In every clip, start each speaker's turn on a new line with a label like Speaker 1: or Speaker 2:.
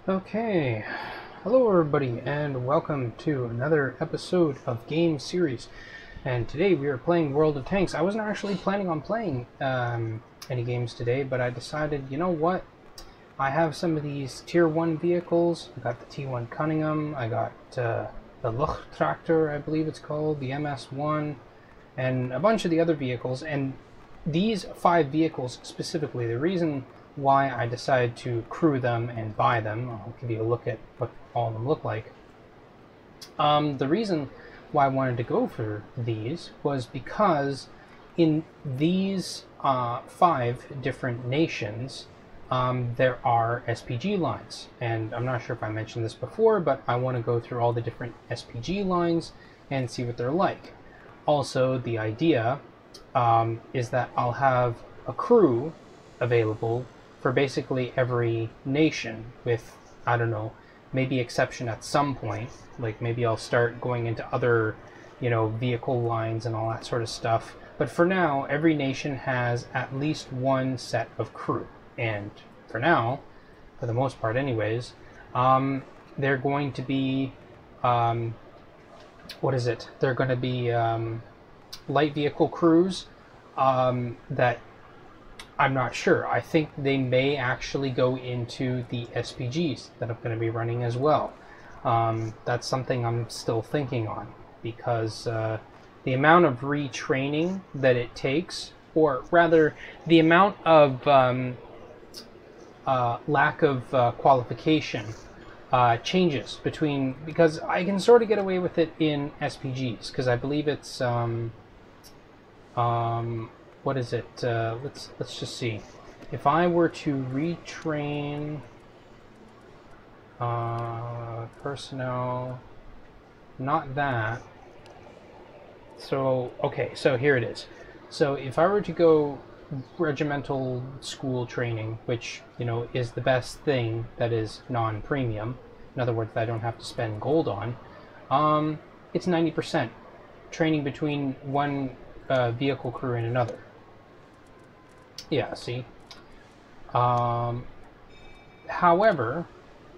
Speaker 1: Okay, hello everybody and welcome to another episode of Game Series. And today we are playing World of Tanks. I wasn't actually planning on playing any games today, but I decided, you know what? I have some of these Tier 1 vehicles. I got the T1 Cunningham, I got the Luchttractor, I believe it's called, the MS1, and a bunch of the other vehicles. And these 5 vehicles specifically, the reason why I decided to crew them and buy them, I'll give you a look at what all of them look like. The reason why I wanted to go for these was because in these 5 different nations, there are SPG lines. And I'm not sure if I mentioned this before, but I want to go through all the different SPG lines and see what they're like. Also, the idea is that I'll have a crew available for basically every nation, with, I don't know, maybe exception at some point. Like maybe I'll start going into other, vehicle lines and all that sort of stuff. But for now, every nation has at least one set of crew. And for now, for the most part anyways, they're going to be, They're going to be light vehicle crews that I'm not sure. I think they may actually go into the SPGs that I'm going to be running as well. That's something I'm still thinking on, because the amount of retraining that it takes, or rather the amount of lack of qualification changes between, because I can sort of get away with it in SPGs, because I believe it's what is it? Let's just see. If I were to retrain personnel, not that. So okay, so here it is. So if I were to go regimental school training, which is the best thing that is non-premium, in other words, that I don't have to spend gold on, it's 90% training between one vehicle crew and another. Yeah, see. However,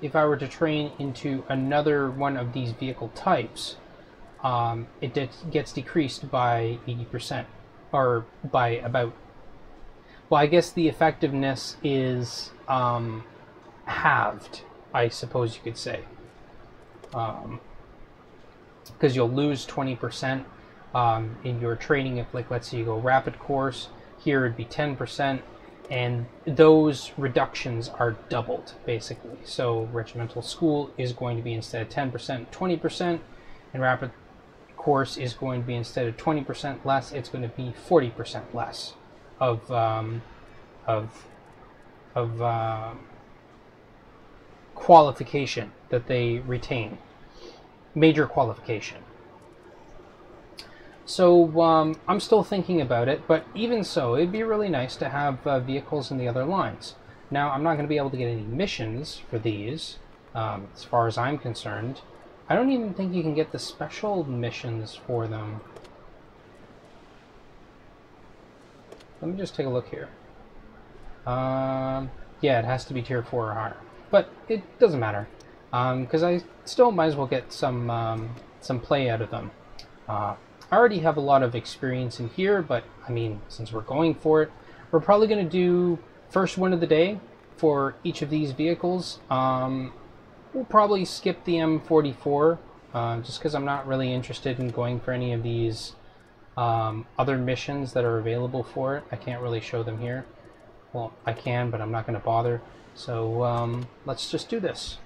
Speaker 1: if I were to train into another one of these vehicle types, it gets decreased by 80%, or by about, well, I guess the effectiveness is halved, I suppose you could say, because you'll lose 20% in your training. If, like, let's say you go rapid course, here it'd be 10%, and those reductions are doubled basically. So regimental school is going to be, instead of 10%, 20%, and rapid course is going to be, instead of 20% less, it's going to be 40% less of qualification that they retain, major qualification. So I'm still thinking about it, but even so, it'd be really nice to have vehicles in the other lines. Now, I'm not going to be able to get any missions for these, as far as I'm concerned. I don't even think you can get the special missions for them. Let me just take a look here. Yeah, it has to be tier 4 or higher, but it doesn't matter, because I still might as well get some play out of them. I already have a lot of experience in here, but I mean, since we're going for it, we're probably going to do first win of the day for each of these vehicles. We'll probably skip the M44, just because I'm not really interested in going for any of these other missions that are available for it. I can't really show them here. Well, I can, but I'm not going to bother. So let's just do this.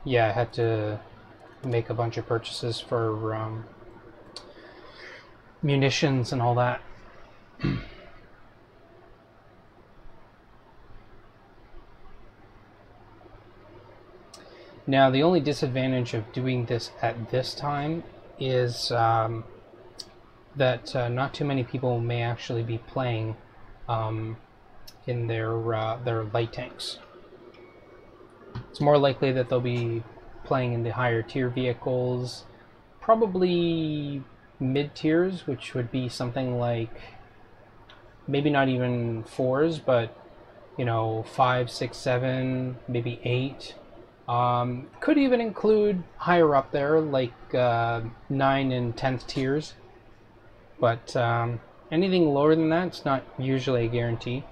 Speaker 1: Yeah, I had to make a bunch of purchases for munitions and all that. Now, the only disadvantage of doing this at this time is that not too many people may actually be playing in their light tanks. It's more likely that they'll be playing in the higher tier vehicles, probably mid tiers, which would be something like maybe not even 4s, but you know, 5, 6, 7, maybe 8. Could even include higher up there, like 9 and 10th tiers. But anything lower than that, it's not usually a guarantee.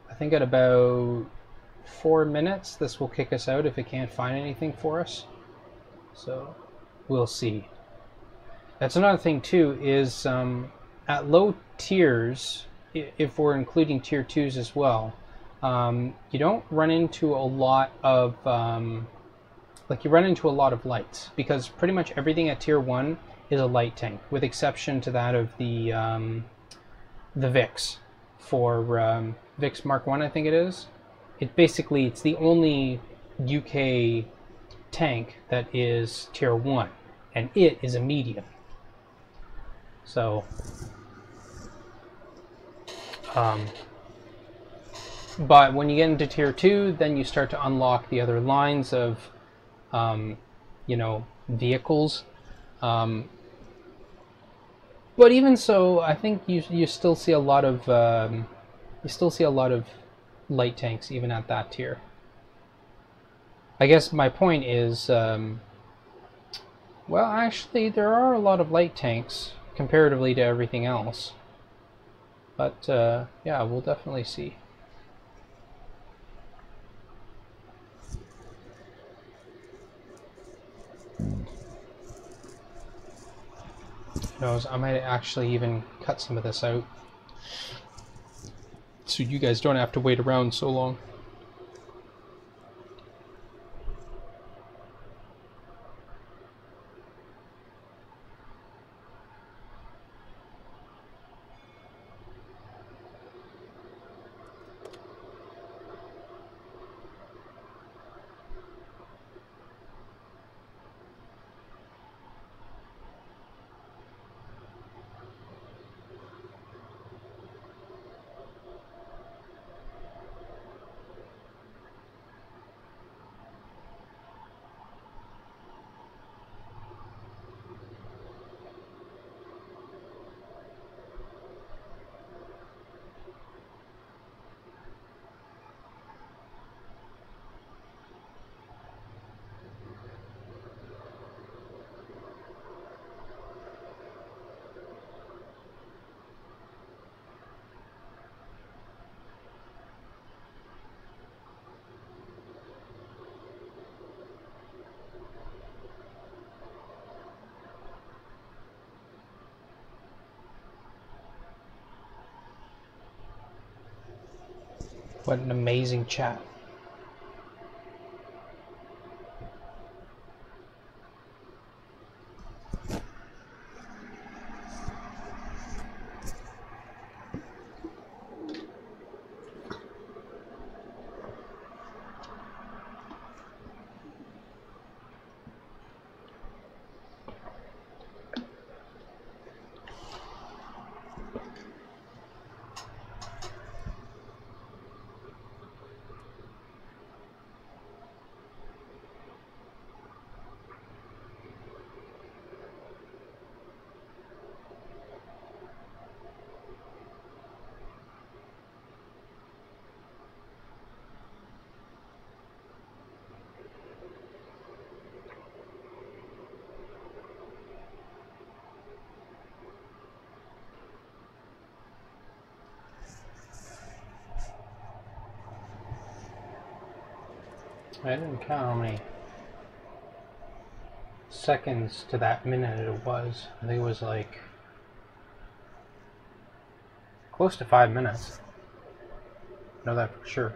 Speaker 1: I think at about 4 minutes, this will kick us out if it can't find anything for us. So we'll see. That's another thing too, is at low tiers, if we're including tier 2s as well, you don't run into a lot of you run into a lot of lights, because pretty much everything at tier 1 is a light tank, with exception to that of the VIX for VIX Mark 1, I think it is. It's the only UK tank that is tier 1, and it is a medium. So but when you get into tier 2, then you start to unlock the other lines of you know, vehicles. But even so, I think you still see a lot of light tanks even at that tier. I guess my point is, well, actually, there are a lot of light tanks comparatively to everything else. But yeah, we'll definitely see. Who knows, I might actually even cut some of this out, so you guys don't have to wait around so long. What an amazing chat. I didn't count how many seconds to that minute it was. I think it was like close to 5 minutes. I know that for sure.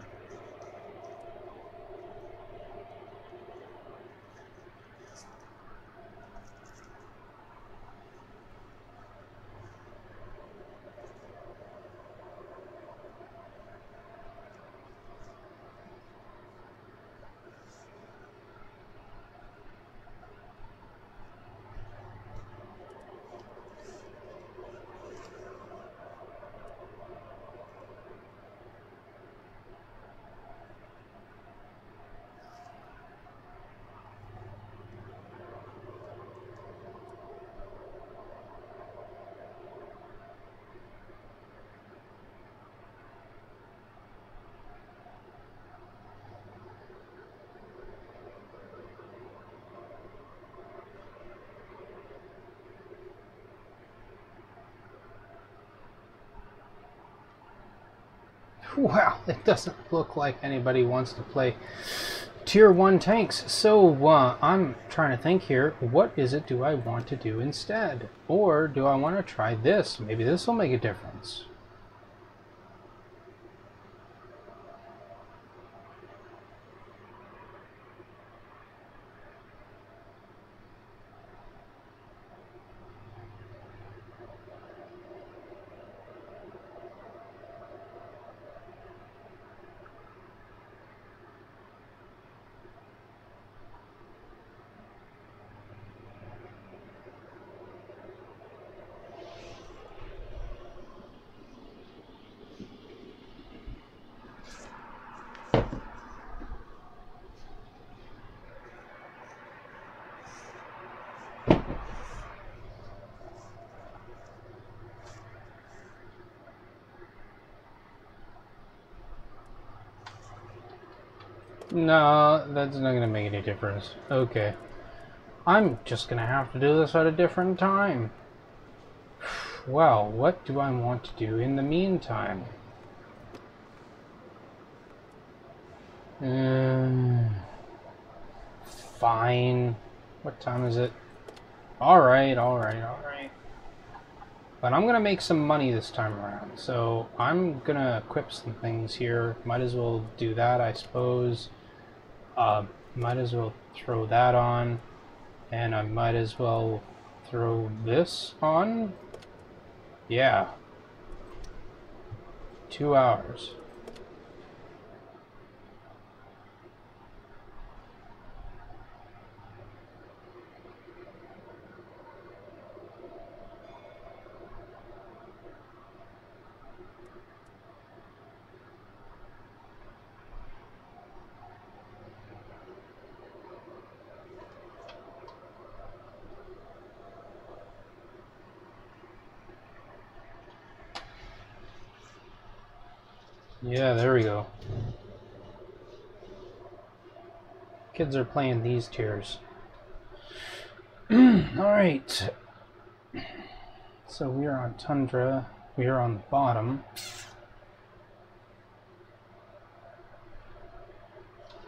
Speaker 1: Well, it doesn't look like anybody wants to play Tier 1 tanks. So I'm trying to think here, what is it do I want to do instead? Or do I want to try this? Maybe this will make a difference. No, that's not going to make any difference. Okay. I'm just going to have to do this at a different time. Well, what do I want to do in the meantime? Fine. What time is it? Alright. But I'm going to make some money this time around. So I'm going to equip some things here. Might as well do that, I suppose. Might as well throw that on. And I might as well throw this on. Yeah. 2 hours. Yeah, there we go. Kids are playing these tiers. Alright. So we are on Tundra. We are on the bottom.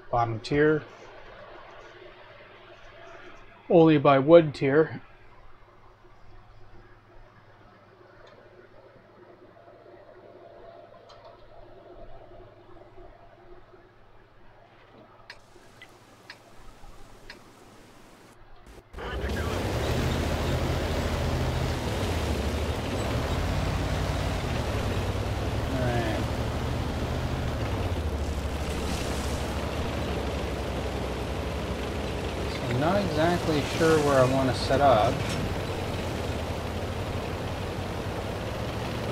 Speaker 1: Bottom tier. Only by 1 tier. Not exactly sure where I want to set up.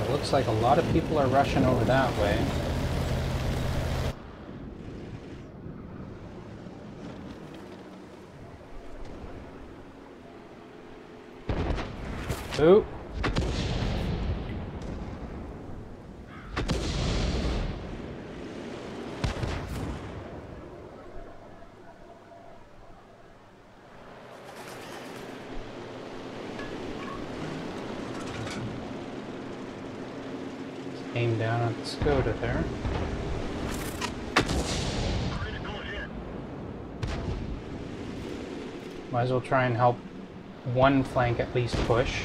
Speaker 1: It looks like a lot of people are rushing over that way. Ooh. Aim down at the Skoda there. Might as well try and help one flank at least push.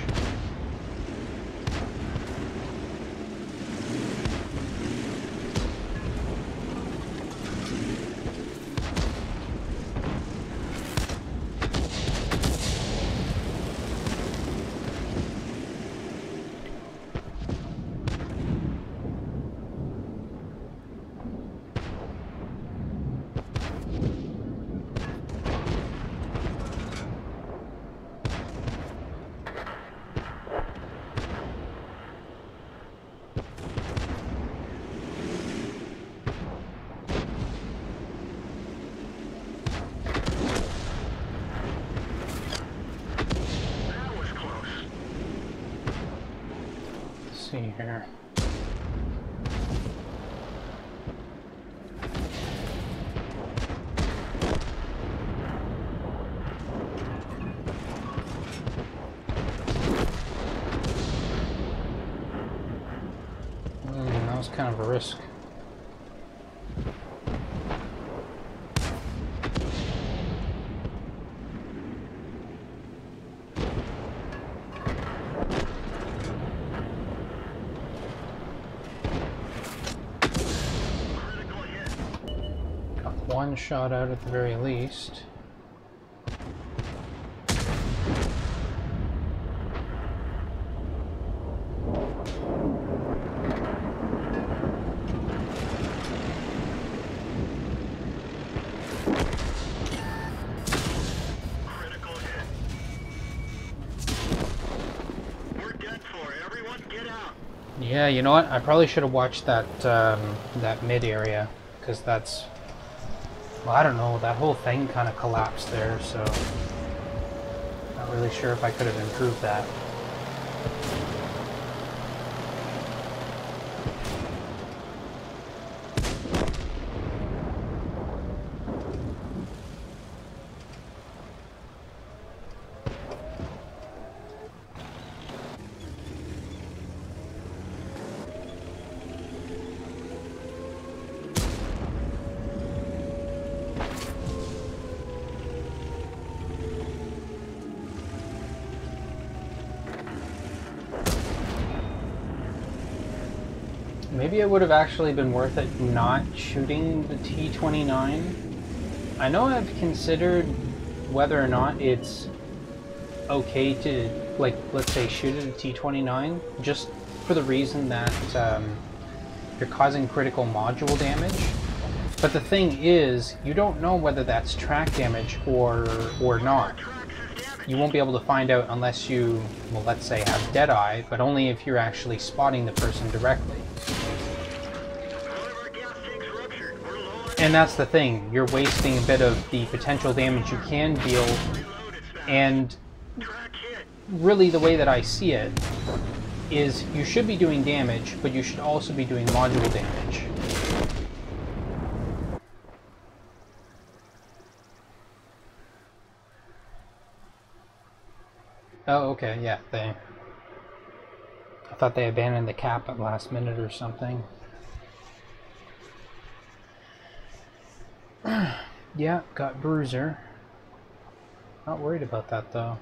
Speaker 1: See here. That was kind of a risk. one shot out at the very least. Yeah, you know what? I probably should have watched that that mid area, because that's, well, I don't know, that whole thing kind of collapsed there, so not really sure if I could have improved that. Maybe it would have actually been worth it not shooting the T-29. I know I've considered whether or not it's okay to, like, let's say shoot at a T-29, just for the reason that you're causing critical module damage. But the thing is, you don't know whether that's track damage or not. You won't be able to find out unless you, well, let's say have Deadeye, but only if you're actually spotting the person directly. And that's the thing, you're wasting a bit of the potential damage you can deal, and really the way that I see it is you should be doing damage, but you should also be doing module damage. Oh, okay, yeah, I thought they abandoned the cap at last minute or something. Yeah, got Bruiser. Not worried about that though.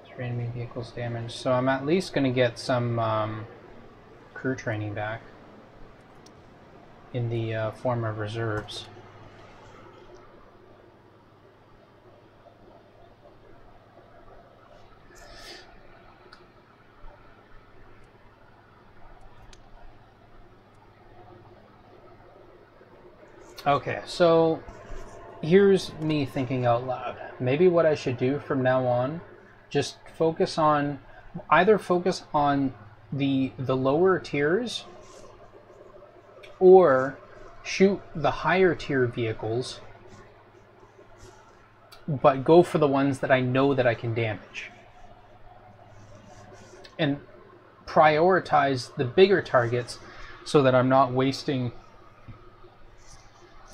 Speaker 1: 3 enemy vehicles damaged. So I'm at least going to get some crew training back in the form of reserves. Okay, so here's me thinking out loud. Maybe what I should do from now on, just focus on, either focus on the lower tiers, or shoot the higher tier vehicles, but go for the ones that I know that I can damage. And prioritize the bigger targets so that I'm not wasting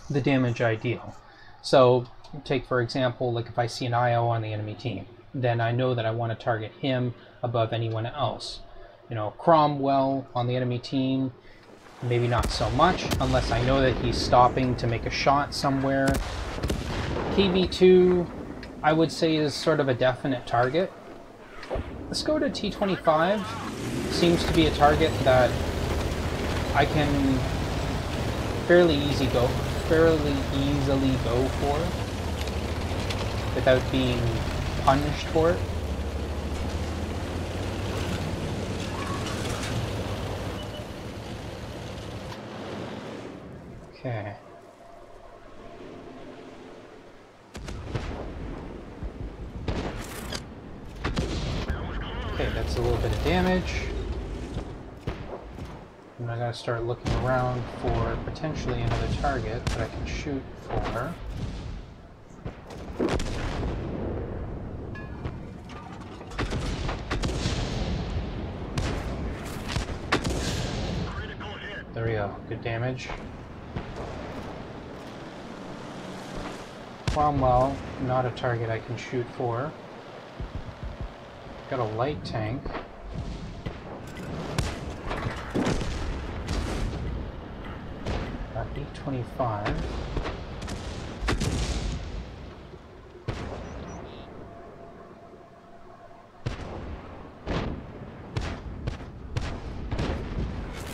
Speaker 1: the damage I deal. So take for example, like if I see an IO on the enemy team, then I know that I want to target him above anyone else. You know, Cromwell on the enemy team, maybe not so much unless I know that he's stopping to make a shot somewhere. KV2 I would say is sort of a definite target. Let's go to T25. Seems to be a target that I can fairly easily go for without being punished for it. Okay. Okay, that's a little bit of damage. And I gotta start looking around for potentially another target that I can shoot for. There we go, good damage. Cromwell, not a target I can shoot for. Got a light tank. Got D25.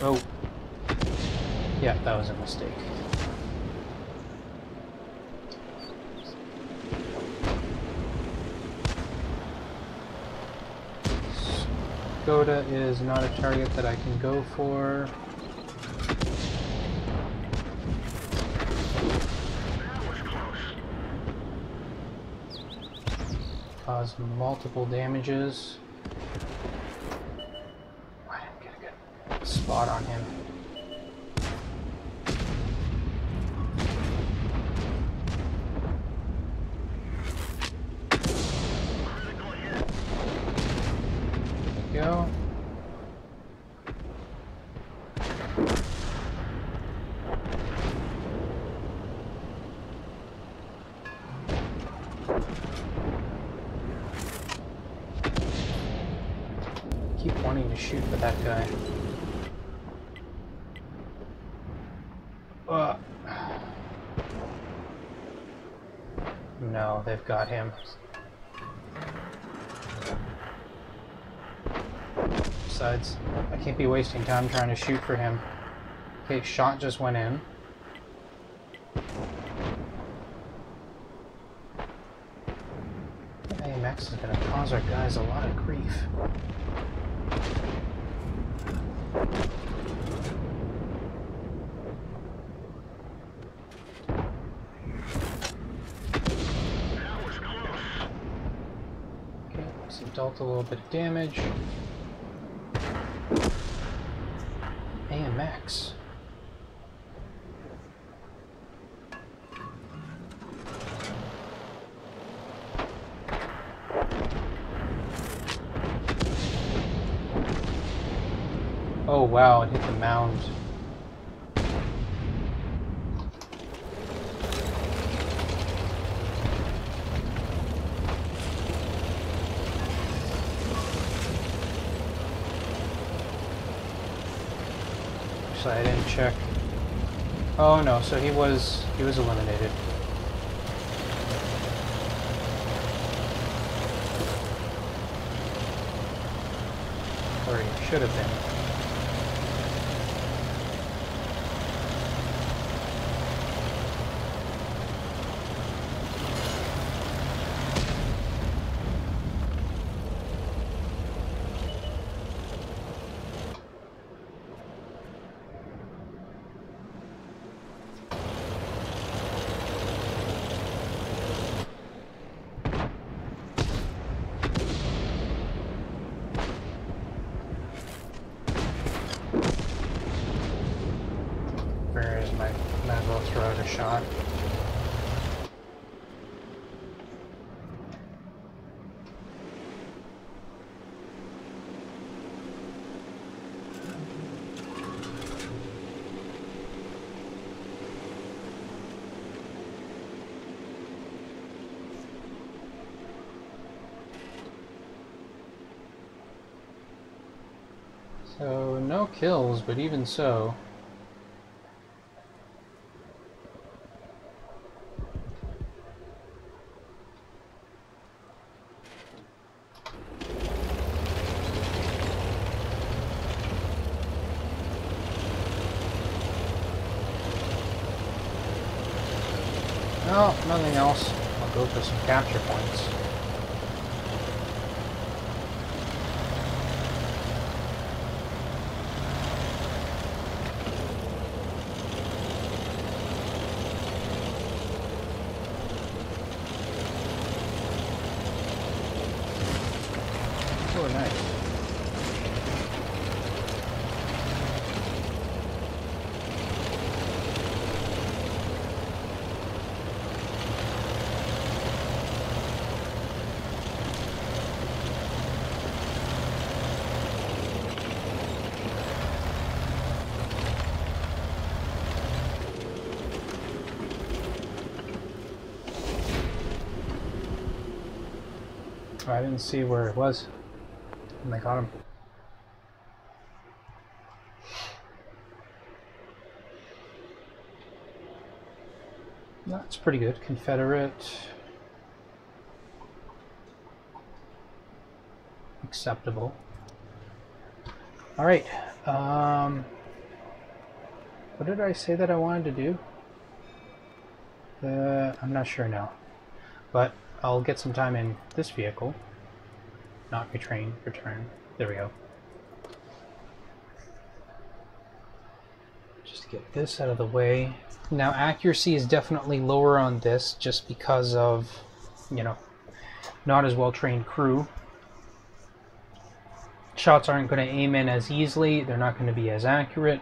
Speaker 1: Oh. Yeah, that was a mistake. pagoda is not a target that I can go for. Cause multiple damages. I didn't get a good spot on him. Go. Keep wanting to shoot for that guy. No, they've got him. Besides, I can't be wasting time trying to shoot for him. Okay, shot just went in. AMX is going to cause our guys a lot of grief. Okay, so dealt a little bit of damage. AMX. Oh wow, it hit the mound. Actually, I didn't check. Oh no, so he was eliminated. Or he should have been. Might as well throw out a shot. So, no kills, but even so. No, nothing else. I'll go for some capture points. Oh, nice. I didn't see where it was when I got him. That's pretty good. Confederate. Acceptable. Alright. What did I say that I wanted to do? I'm not sure now. But I'll get some time in this vehicle. Not retrain, return. There we go. get this out of the way. Now, accuracy is definitely lower on this just because of, you know, not as well trained crew. Shots aren't going to aim in as easily, they're not going to be as accurate.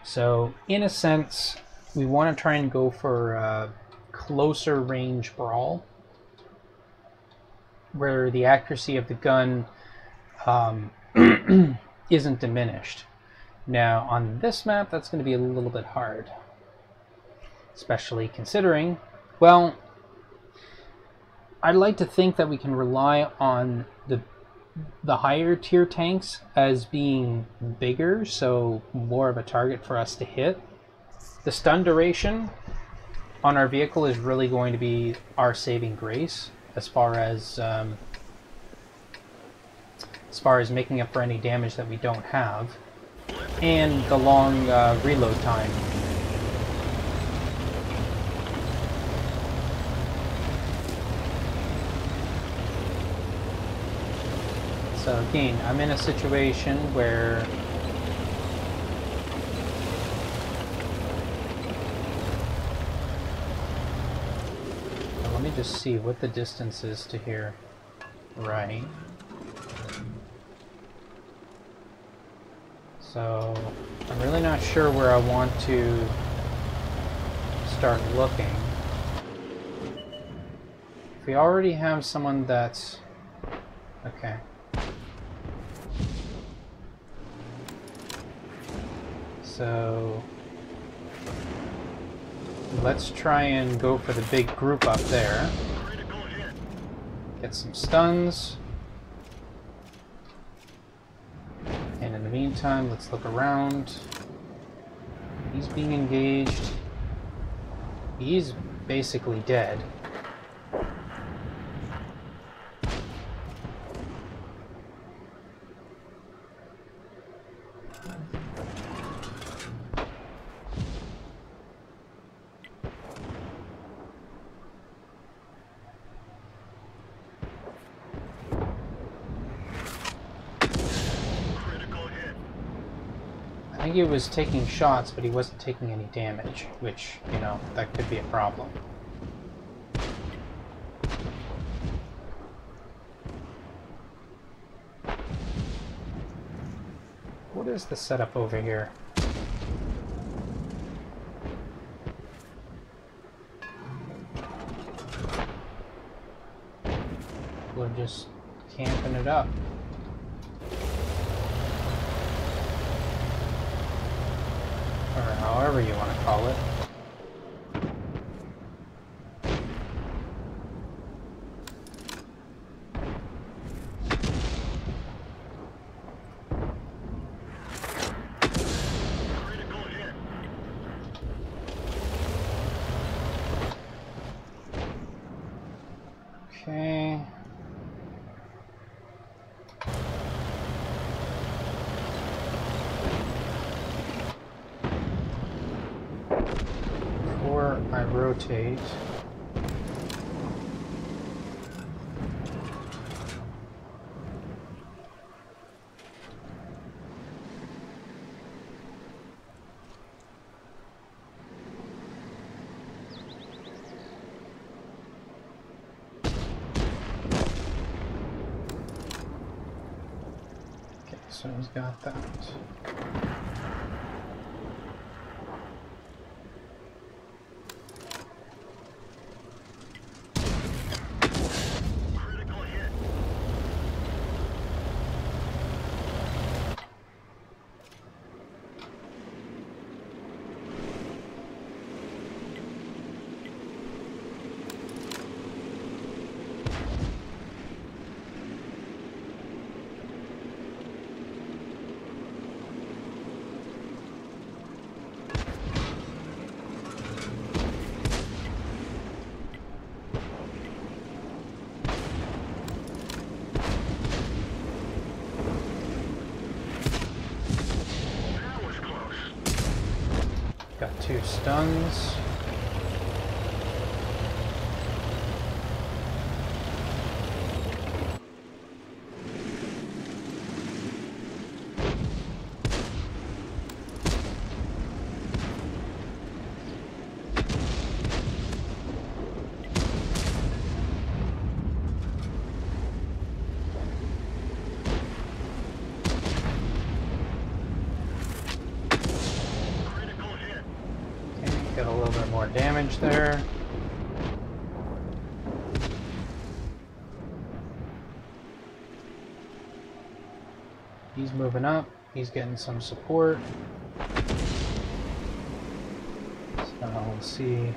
Speaker 1: So, in a sense, we want to try and go for a closer range brawl, where the accuracy of the gun isn't diminished. Now, on this map, that's going to be a little bit hard. Especially considering, well, I'd like to think that we can rely on the higher tier tanks as being bigger, so more of a target for us to hit. The stun duration on our vehicle is really going to be our saving grace as far as making up for any damage that we don't have, and the long reload time. So again, I'm in a situation where let me just see what the distance is to here. Right. So I'm really not sure where I want to start looking. If we already have someone that's okay. So let's try and go for the big group up there. Get some stuns. And in the meantime, let's look around. He's being engaged. He's basically dead. I think he was taking shots, but he wasn't taking any damage, which, you know, that could be a problem. What is the setup over here? We're just camping it up. Or however you want to call it. Okay. Before I rotate, so he's got that. Got 2 stuns. little bit more damage there. He's moving up. He's getting some support. So we'll see.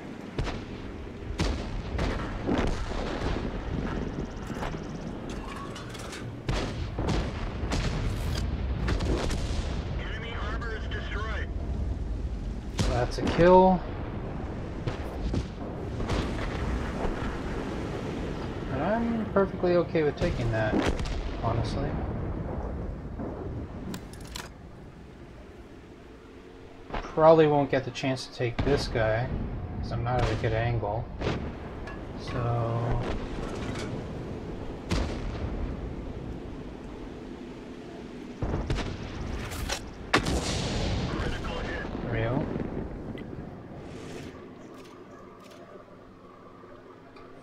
Speaker 2: Enemy armor is destroyed.
Speaker 1: That's a kill. And I'm perfectly okay with taking that, honestly. Probably won't get the chance to take this guy, because I'm not at a good angle. So...
Speaker 2: Critical hit.
Speaker 1: there we go.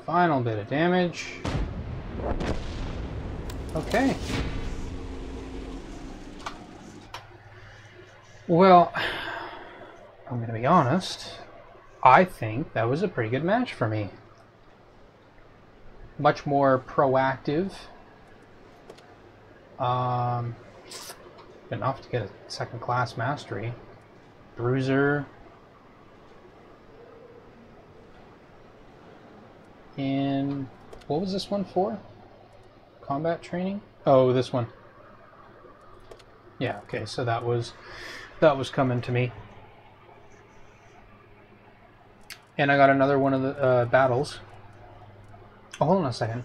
Speaker 1: Final bit of damage. Okay. Well, I'm going to be honest. I think that was a pretty good match for me. Much more proactive. Enough to get a second class mastery. Bruiser. And what was this one for? Combat training? Oh, this one. Yeah, okay, so that was coming to me. And I got another one of the battles. Oh, hold on a second.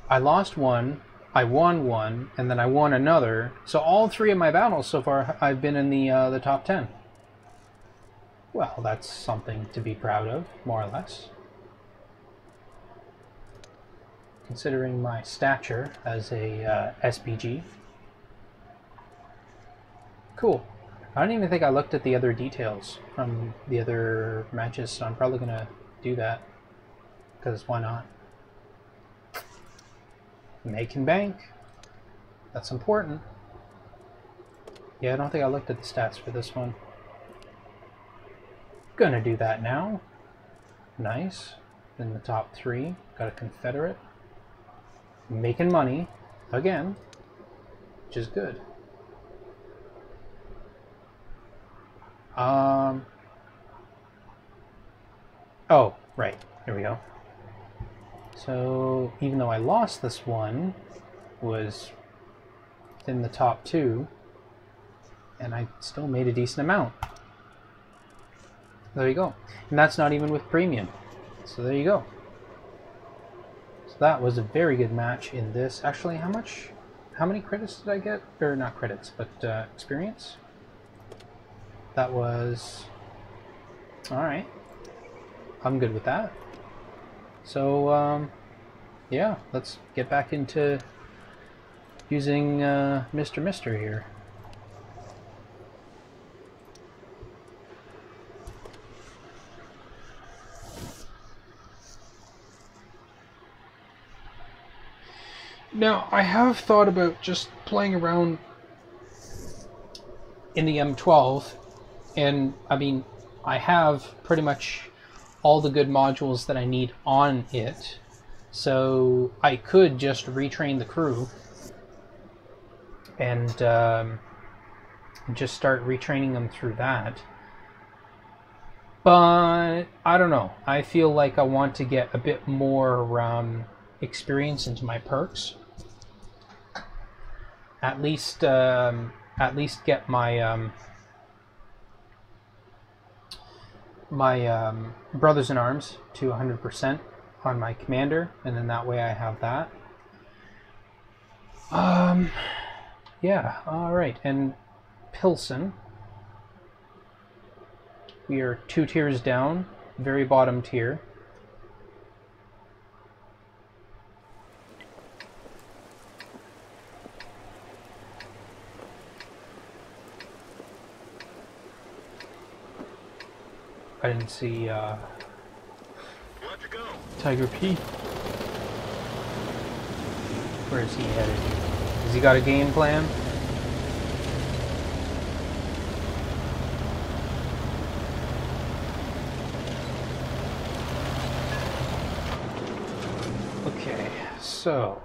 Speaker 1: I lost one, I won one, and then I won another. So all three of my battles so far, I've been in the top 10. Well, that's something to be proud of, more or less. Considering my stature as a SPG. Cool. I don't even think I looked at the other details from the other matches, so I'm probably going to do that. Because why not? Making bank. That's important. Yeah, I don't think I looked at the stats for this one. Gonna do that now. Nice. In the top 3. Got a Confederate. Making money. Again. Which is good. Oh, right. Here we go. So, even though I lost this one, was in the top 2, and I still made a decent amount. There you go. And that's not even with premium. So there you go. So that was a very good match in this. Actually, how many credits did I get? Or not credits, but experience? That was... Alright. I'm good with that. So, yeah, let's get back into using Mr. Mister here. Now, I have thought about just playing around in the M12, and I mean, I have pretty much all the good modules that I need on it, so I could just retrain the crew and just start retraining them through that. But I don't know, I feel like I want to get a bit more experience into my perks. At least get my brothers in arms to 100% on my commander, and then that way I have that. Yeah, alright, and Pilsen. We are 2 tiers down, very bottom tier. I didn't see
Speaker 2: Let's go.
Speaker 1: Tiger P. Where is he headed? Has he got a game plan? So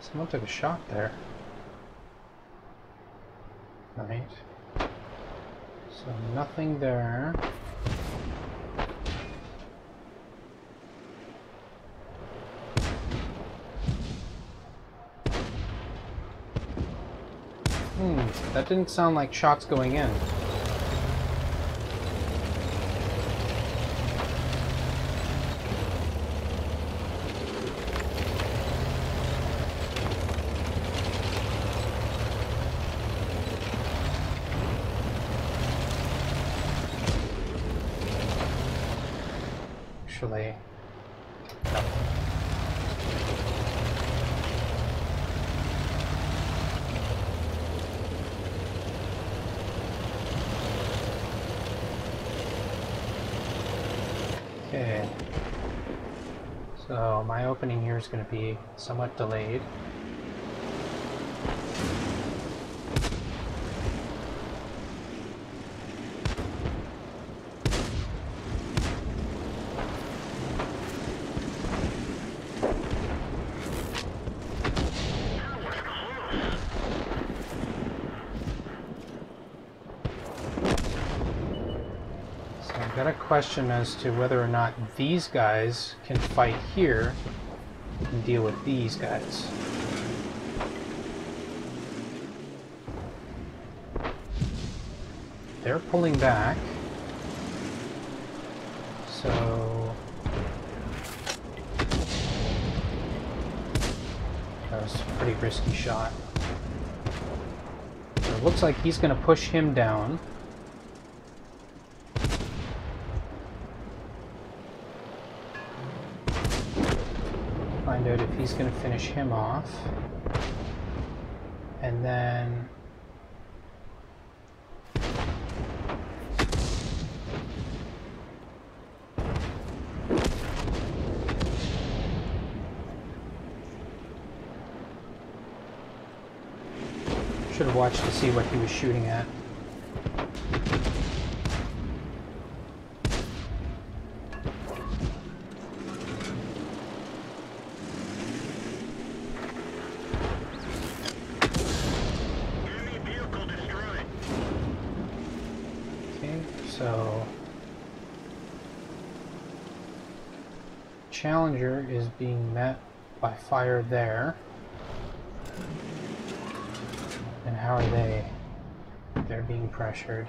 Speaker 1: someone took a shot there. Right. So nothing there. That didn't sound like shots going in. Actually, no. Okay, so my opening here is going to be somewhat delayed. I've got a question as to whether or not these guys can fight here and deal with these guys. They're pulling back, so that was a pretty risky shot. So it looks like he's going to push him down. Find out if he's going to finish him off, and then should have watched to see what he was shooting at. So Challenger is being met by fire there. And how are they? They're being pressured.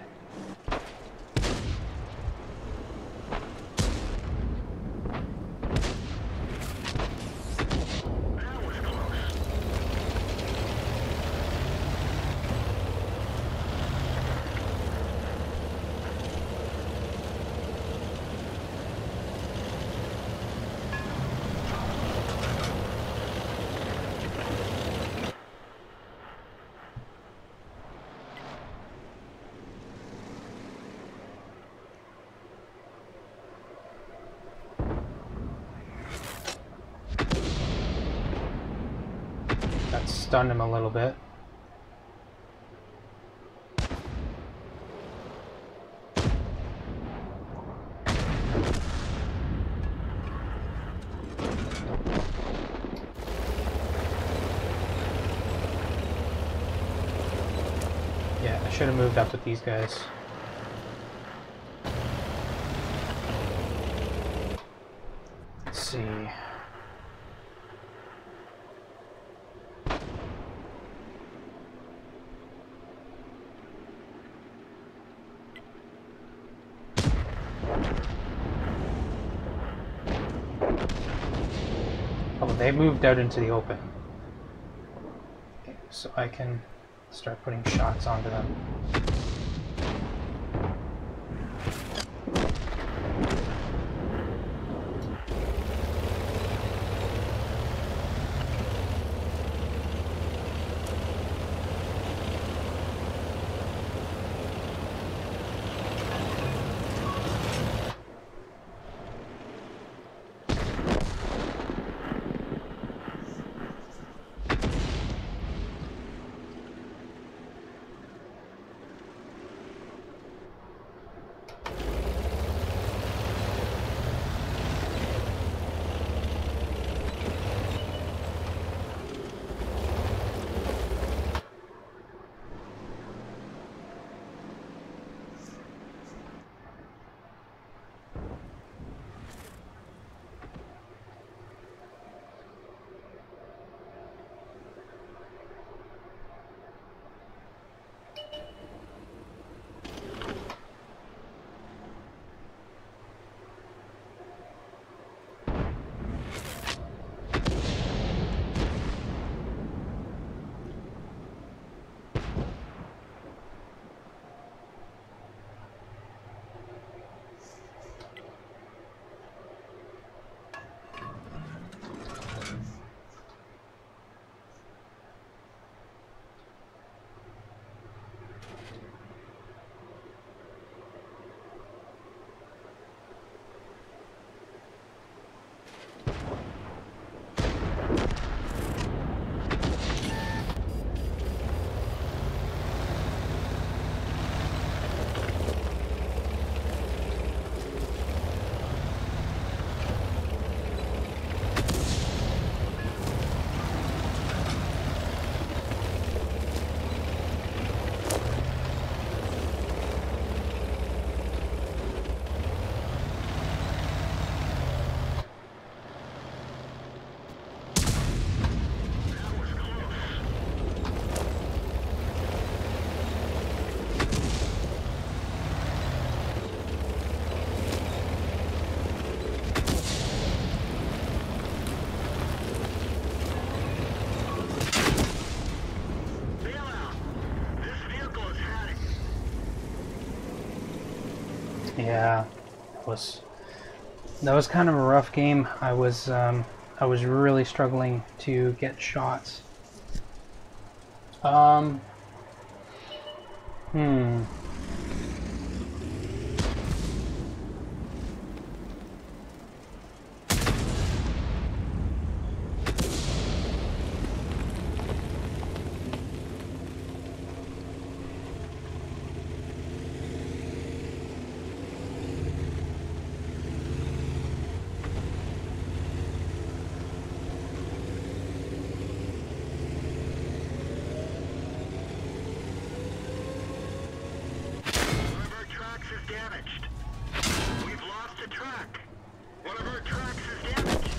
Speaker 1: That stunned him a little bit. Yeah, I should have moved up with these guys. Let's see. Oh, they moved out into the open. Okay, so I can start putting shots onto them. Yeah, that was kind of a rough game. I was really struggling to get shots. Hmm.
Speaker 2: One of our tracks is damaged. We've lost a track. One of our tracks is damaged.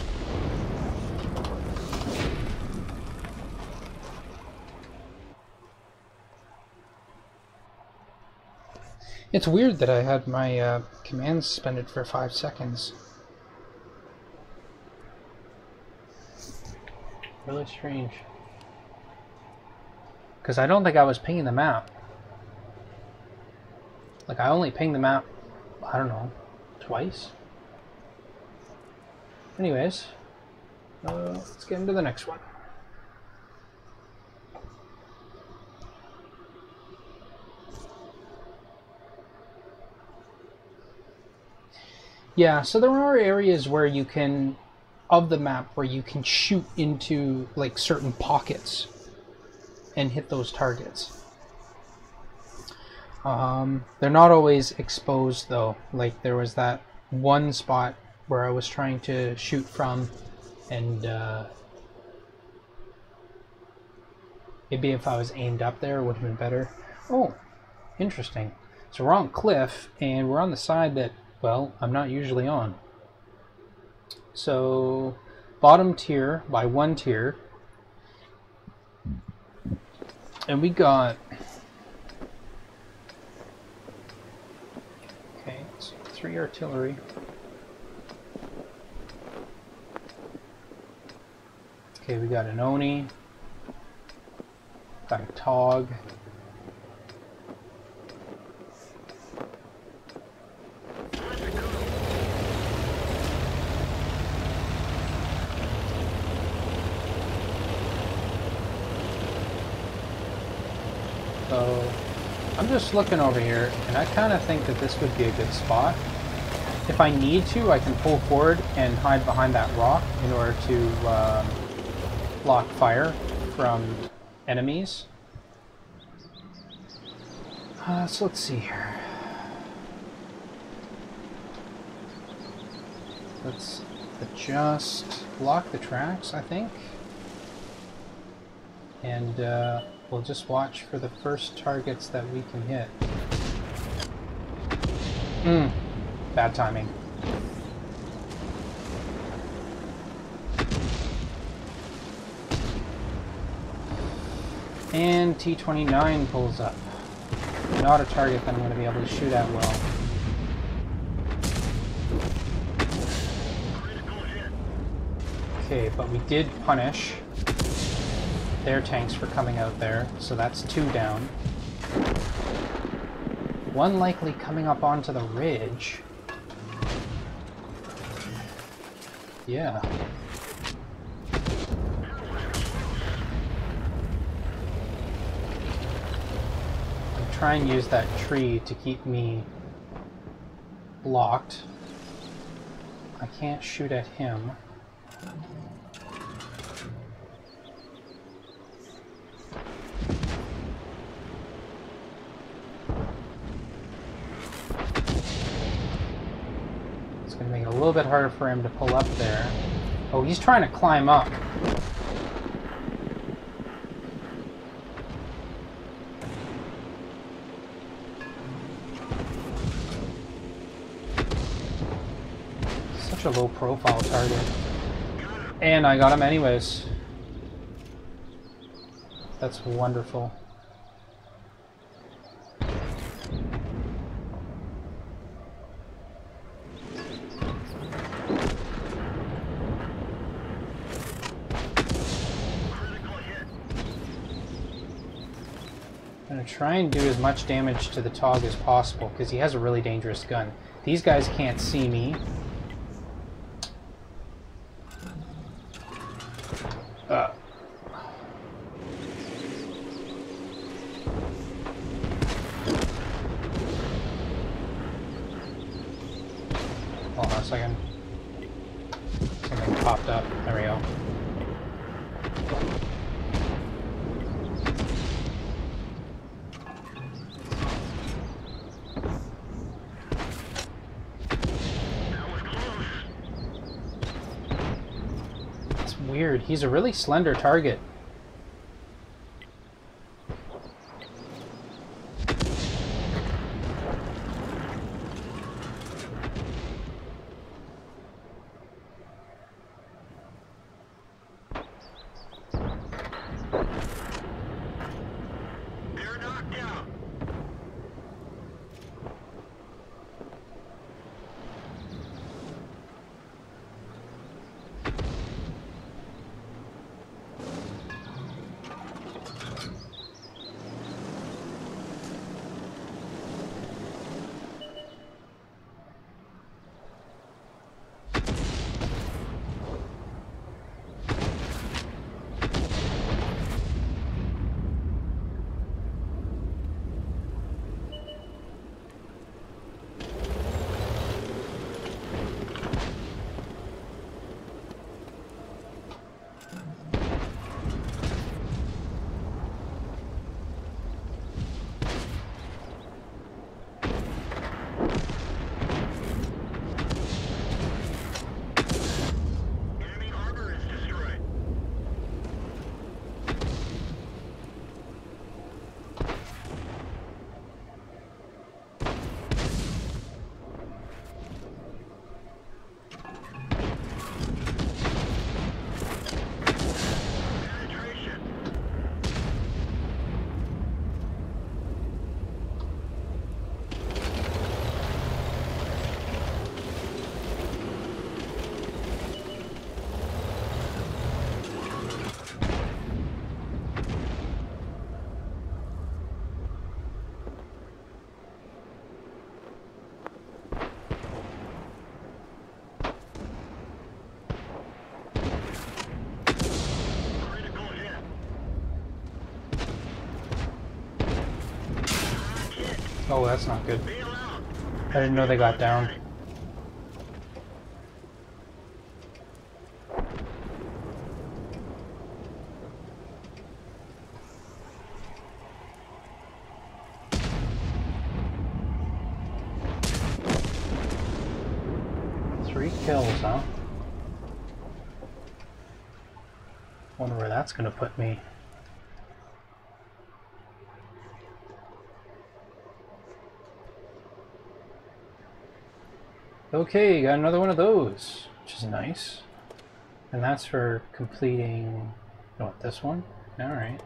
Speaker 1: It's weird that I had my commands suspended for 5 seconds. Really strange. Because I don't think I was pinging the map. Like, I only pinged the map, I don't know, twice? Anyways, let's get into the next one. Yeah, so there are areas where you can, of the map, where you can shoot into, like, certain pockets and hit those targets. They're not always exposed, though. Like, there was that one spot where I was trying to shoot from, and maybe if I was aimed up there, it would have been better. Oh, interesting. So we're on cliff, and we're on the side that, well, I'm not usually on. So, bottom tier by 1 tier. And we got... Okay, so 3 artillery. Okay, we got an Oni. Got a Tog. So, I'm just looking over here, and I kind of think that this would be a good spot. If I need to, I can pull forward and hide behind that rock in order to block fire from enemies. So let's see here. Let's adjust, block the tracks, I think. And we'll just watch for the first targets that we can hit. Bad timing. And T-29 pulls up. Not a target that I'm going to be able to shoot at well. Okay, but we did punish their tanks for coming out there, so that's 2 down. 1 likely coming up onto the ridge. Yeah. I'll try and use that tree to keep me blocked. I can't shoot at him. Make it a little bit harder for him to pull up there. Oh, he's trying to climb up. Such a low profile target. And I got him anyways. That's wonderful. I'm going to try and do as much damage to the Tog as possible, because he has a really dangerous gun. These guys can't see me. Hold on a second. Something popped up. There we go. That's weird. He's a really slender target. Oh, that's not good. I didn't know they got down. Three kills, huh? Wonder where that's gonna put me. Okay, got another one of those, which is nice. And that's for completing, what, this one? Alright.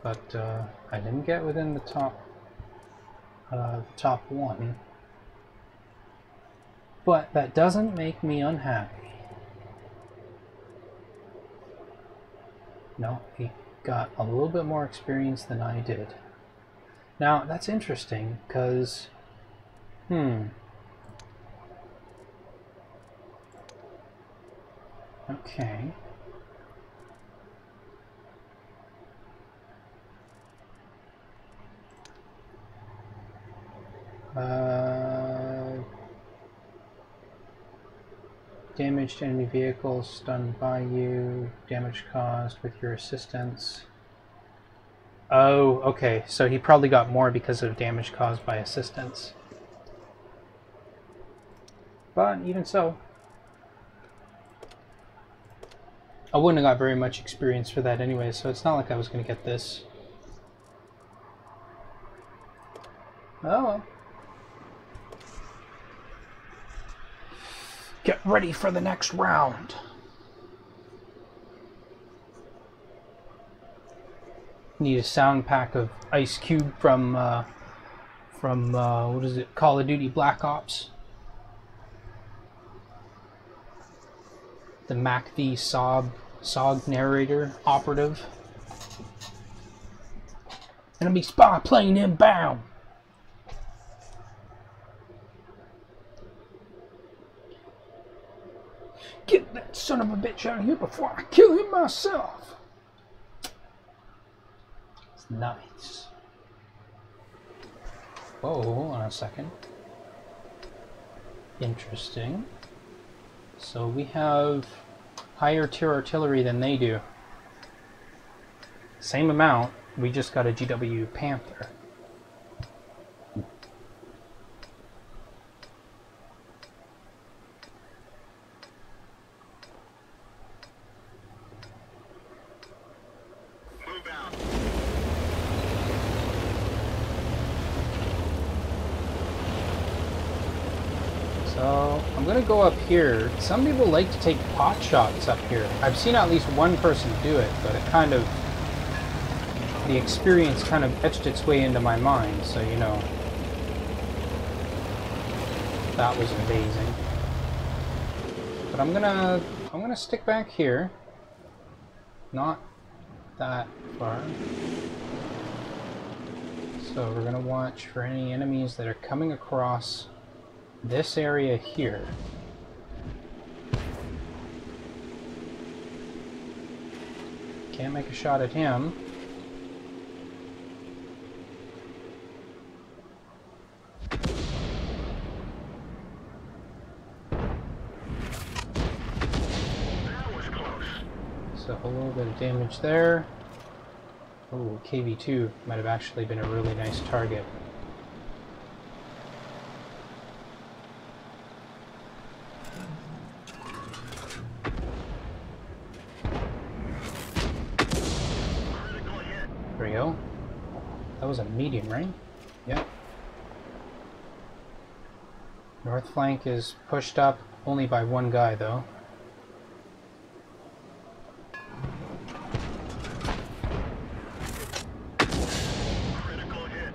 Speaker 1: But I didn't get within the top one. But that doesn't make me unhappy. No, he got a little bit more experience than I did. Now, that's interesting, because okay. Damaged enemy vehicles stunned by you, damage caused with your assistance. Oh, okay, so he probably got more because of damage caused by assistance. But even so, I wouldn't have got very much experience for that anyway, so it's not like I was going to get this. Oh well. Get ready for the next round. Need a sound pack of Ice Cube from what is it? Call of Duty Black Ops. The MACV SOG narrator operative. Enemy spy plane inbound. son of a bitch out of here before I kill him myself. It's nice. Whoa, hold on a second. Interesting. So we have higher tier artillery than they do. Same amount, we just got a GW Panther. So I'm gonna go up here. Some people like to take pot shots up here. I've seen at least one person do it, but it kind of, the experience kind of etched its way into my mind, so you know. That was amazing. But I'm gonna stick back here. Not that far. So we're gonna watch for any enemies that are coming across this area here. Can't make a shot at him.
Speaker 2: That was close.
Speaker 1: So a little bit of damage there. Oh, KV2 might have actually been a really nice target. There we go. That was a medium, right? Yep. North flank is pushed up only by one guy, though.
Speaker 2: Critical hit.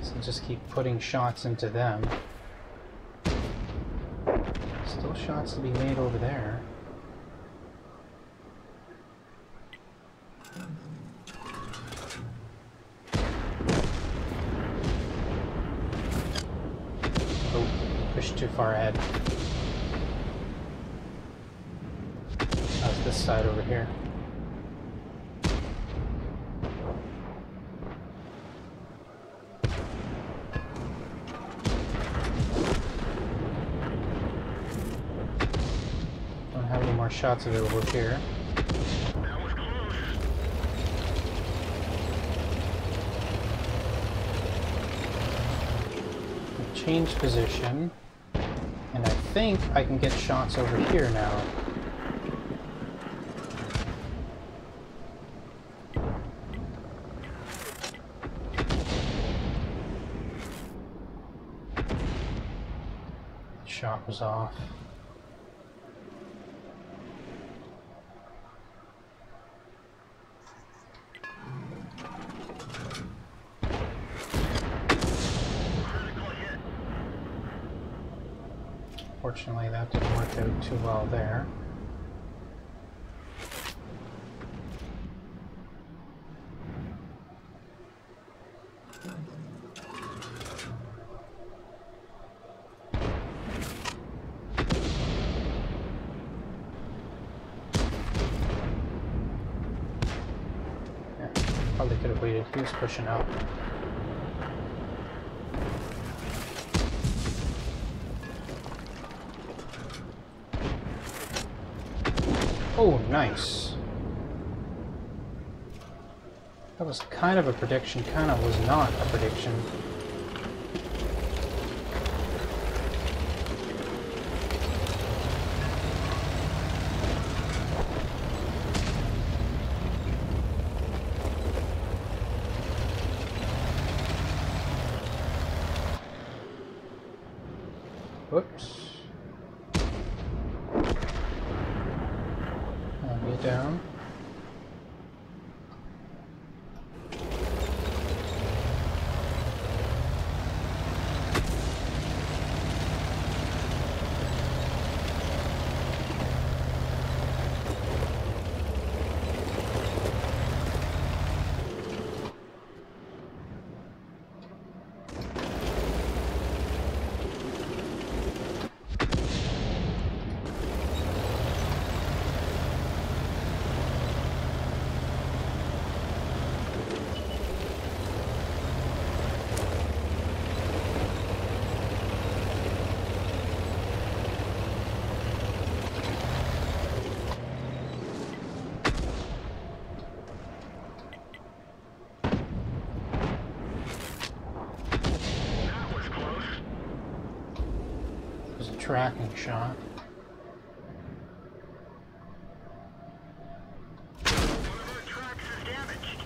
Speaker 1: So just keep putting shots into them. Still shots to be made over there. Pushed too far ahead. That's this side over here. Don't have any more shots available here.
Speaker 2: That was close.
Speaker 1: Change position. And I think I can get shots over here now. Shot was off. Fortunately, that didn't work out too well there. Yeah, probably could have waited. He was pushing up. Oh, nice. That was kind of a prediction, kind of was not a prediction. Whoops. Get down. tracking shot.
Speaker 2: One of our tracks is damaged.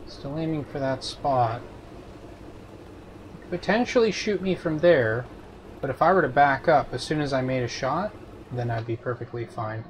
Speaker 1: Still aiming for that spot. Potentially shoot me from there, but if I were to back up as soon as I made a shot, then I'd be perfectly fine.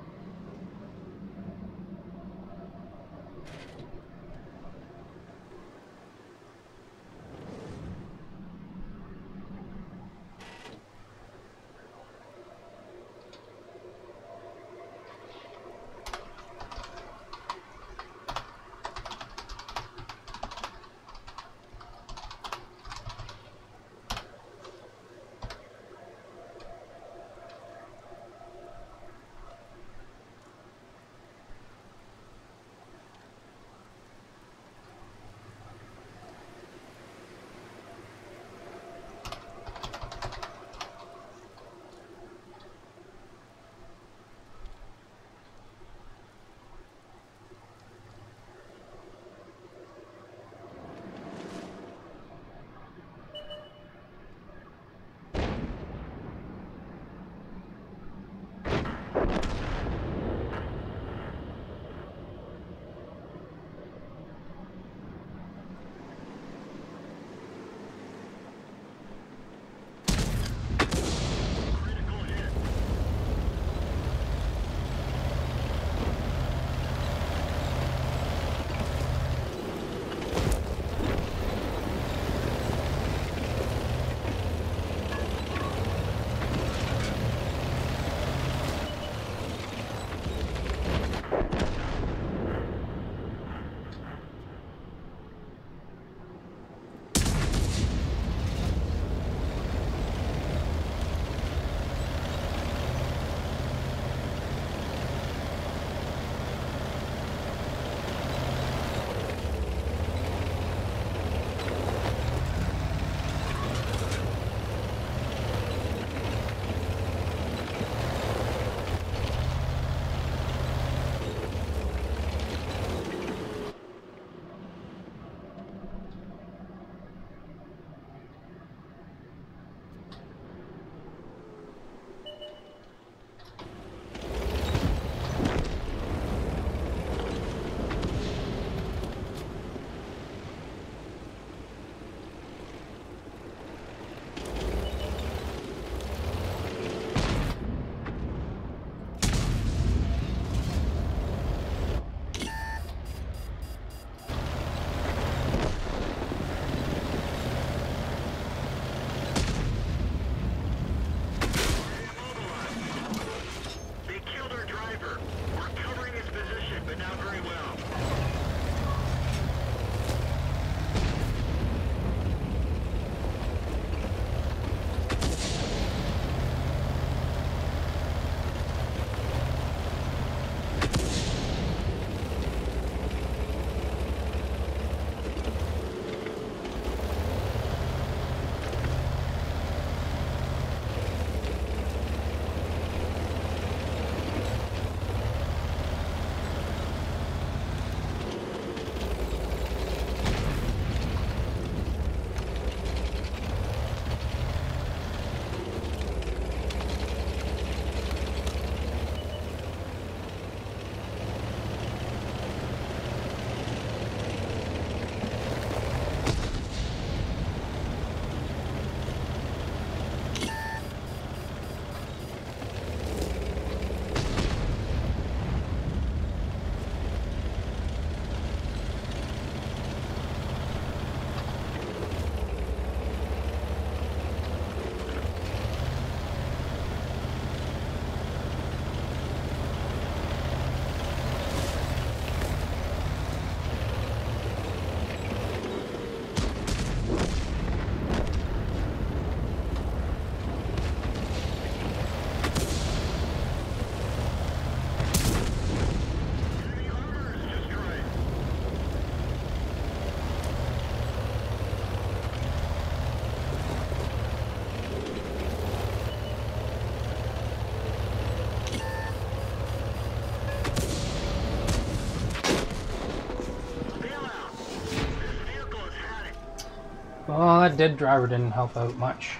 Speaker 1: Well, that dead driver didn't help out much,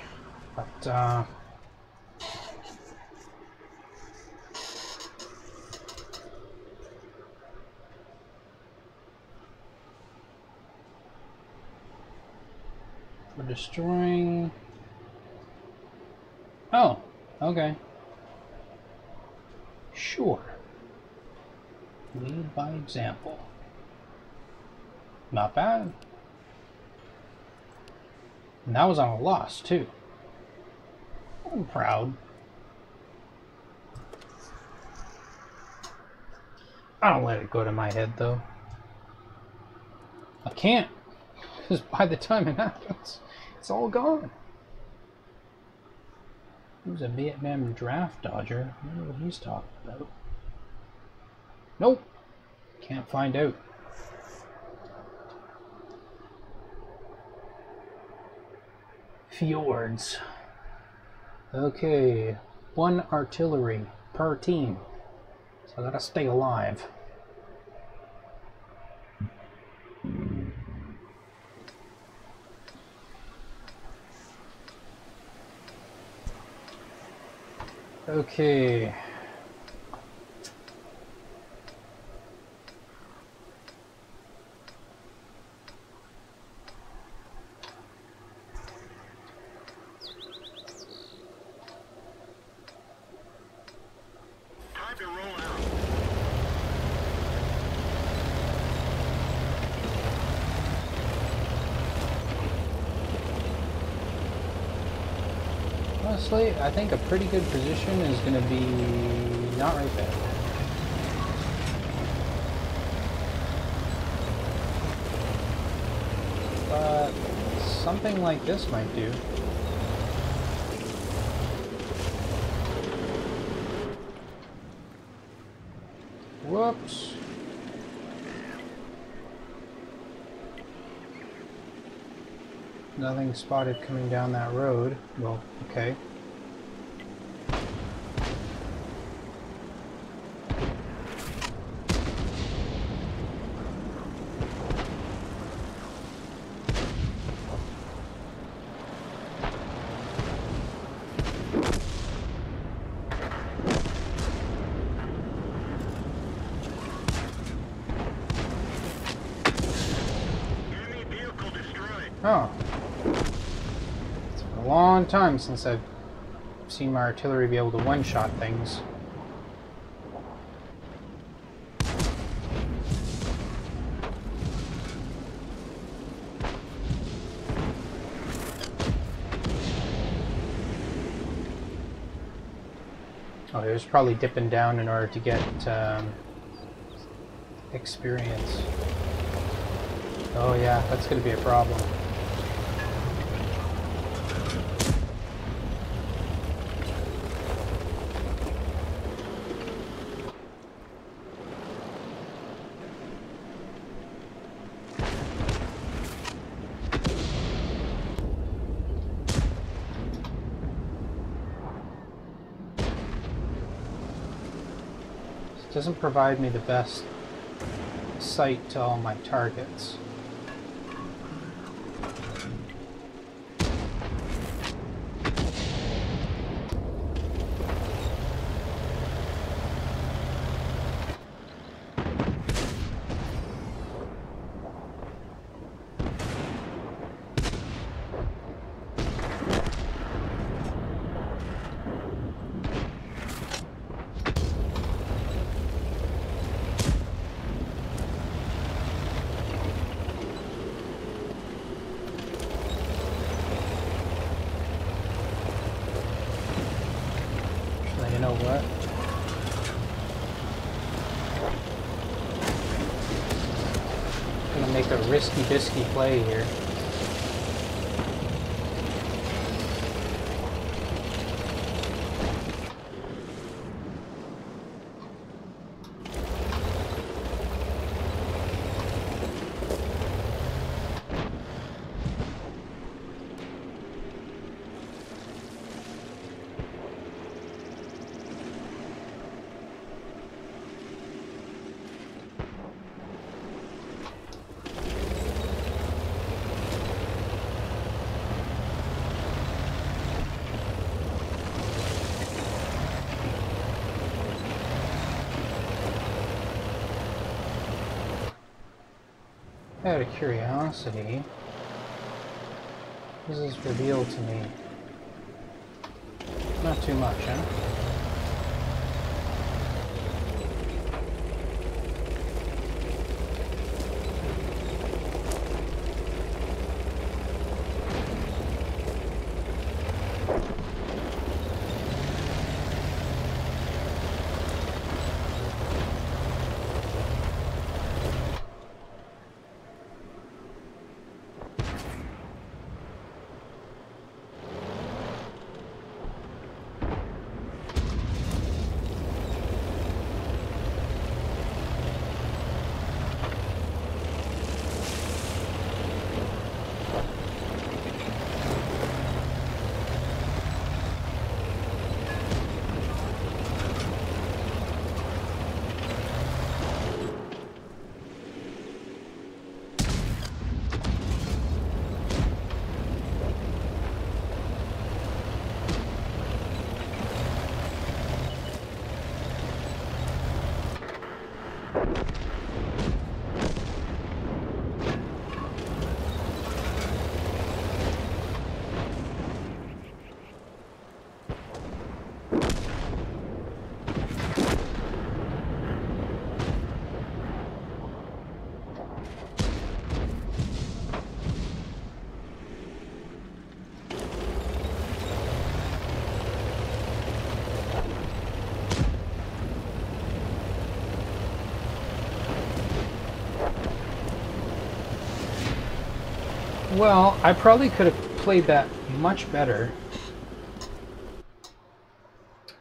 Speaker 1: but we're destroying. Oh, okay. Sure. Lead by example. Not bad. And that was on a loss, too. I'm proud. I don't let it go to my head, though. I can't. Because by the time it happens, it's all gone. Who's a Vietnam draft dodger? I wonder what he's talking about. Nope. Can't find out. Fjords. Okay. 1 artillery per team. So I gotta stay alive. Okay.
Speaker 2: Time to roll out.
Speaker 1: Honestly, I think a pretty good position is going to be not right there. But something like this might do. Whoops. Nothing spotted coming down that road. Well, okay.
Speaker 2: Enemy vehicle destroyed.
Speaker 1: Oh. It's been a long time since I've seen my artillery be able to one-shot things. Oh, it was probably dipping down in order to get experience. Oh yeah, that's going to be a problem. It doesn't provide me the best sight to all my targets. You know what? I'm gonna make a risky play here. Out of curiosity, what does this reveal to me? Not too much, huh? Well, I probably could have played that much better,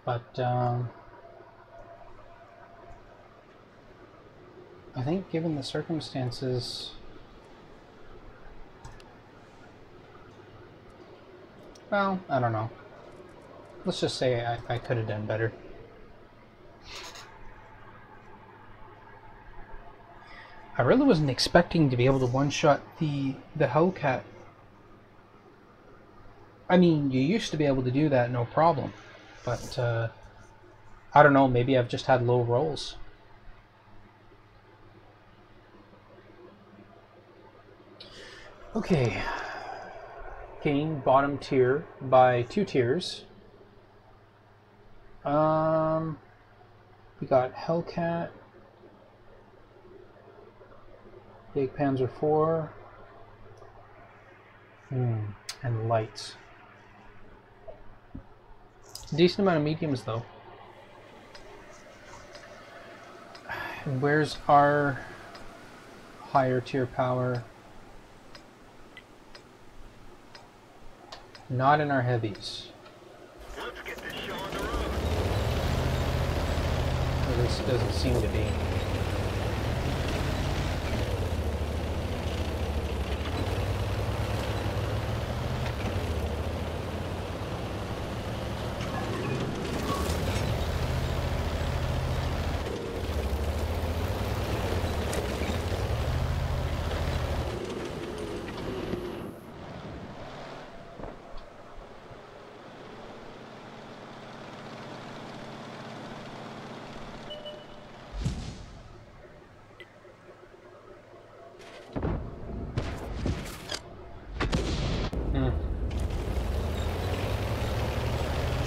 Speaker 1: but I think given the circumstances, well, I don't know. Let's just say I could have done better. I really wasn't expecting to be able to one-shot the Hellcat. I mean, you used to be able to do that no problem, but I don't know, maybe I've just had low rolls. Okay, game bottom tier by 2 tiers. We got Hellcat, Big Panzer IV, and lights. Decent amount of mediums though. And where's our higher tier power? Not in our heavies.
Speaker 2: Let's get this show on the road.
Speaker 1: At least it doesn't seem to be.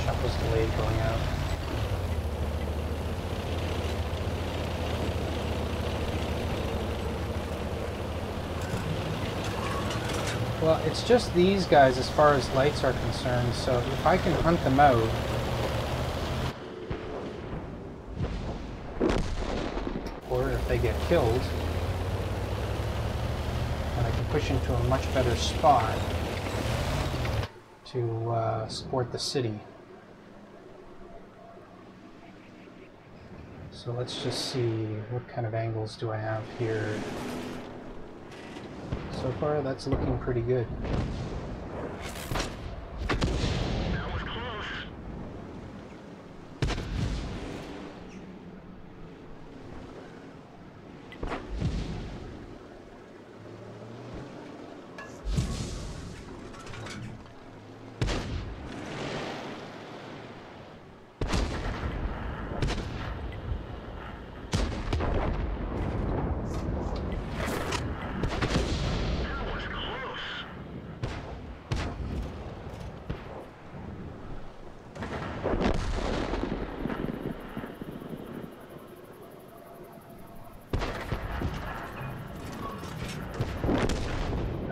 Speaker 1: Shot was delayed going out. Well, it's just these guys as far as lights are concerned, so if I can hunt them out, or if they get killed, then I can push into a much better spot to support the city. So let's just see, what kind of angles do I have here? So far, that's looking pretty good.
Speaker 2: That was close.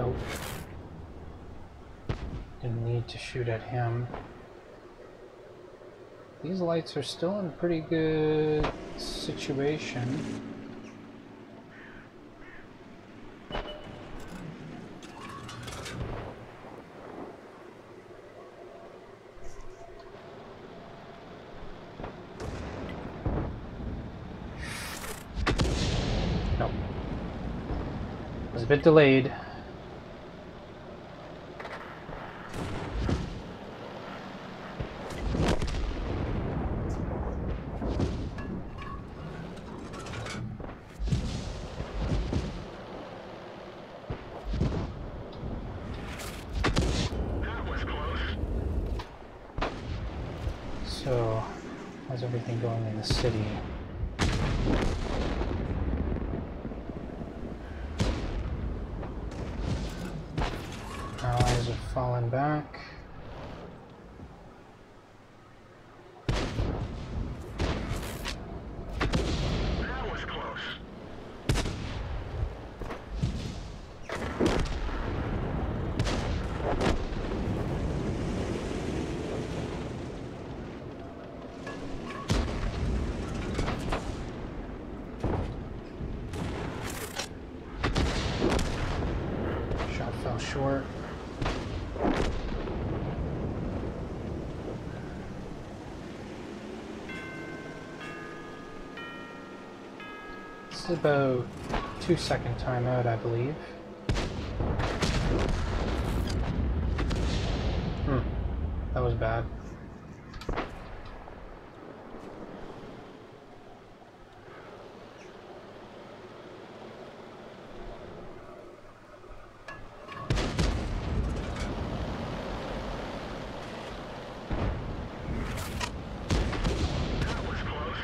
Speaker 1: Nope. Didn't need to shoot at him. These lights are still in a pretty good situation. Nope. Was a bit delayed. So, how's everything going in the city? Allies have fallen back.
Speaker 2: That was close.
Speaker 1: Shot fell short. This is about 2-second timeout, I believe. That was bad.
Speaker 2: That was close.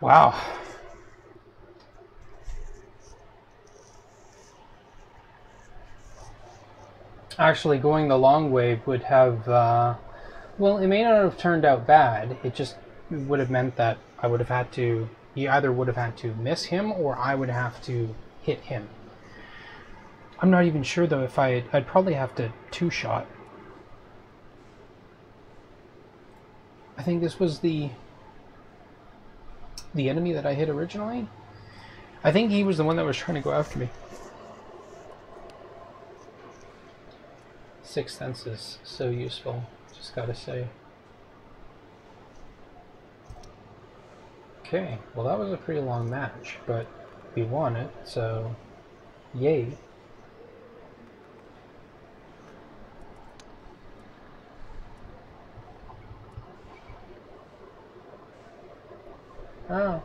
Speaker 1: Wow. Actually, going the long way would have, well, it may not have turned out bad. It just would have meant that I would have had to, he either would have had to miss him or I would have to hit him. I'm not even sure though if I'd probably have to two-shot. I think this was the enemy that I hit originally. I think he was the one that was trying to go after me. Sixth Sense is so useful, just gotta say. Okay, well that was a pretty long match, but we won it, so yay. Oh,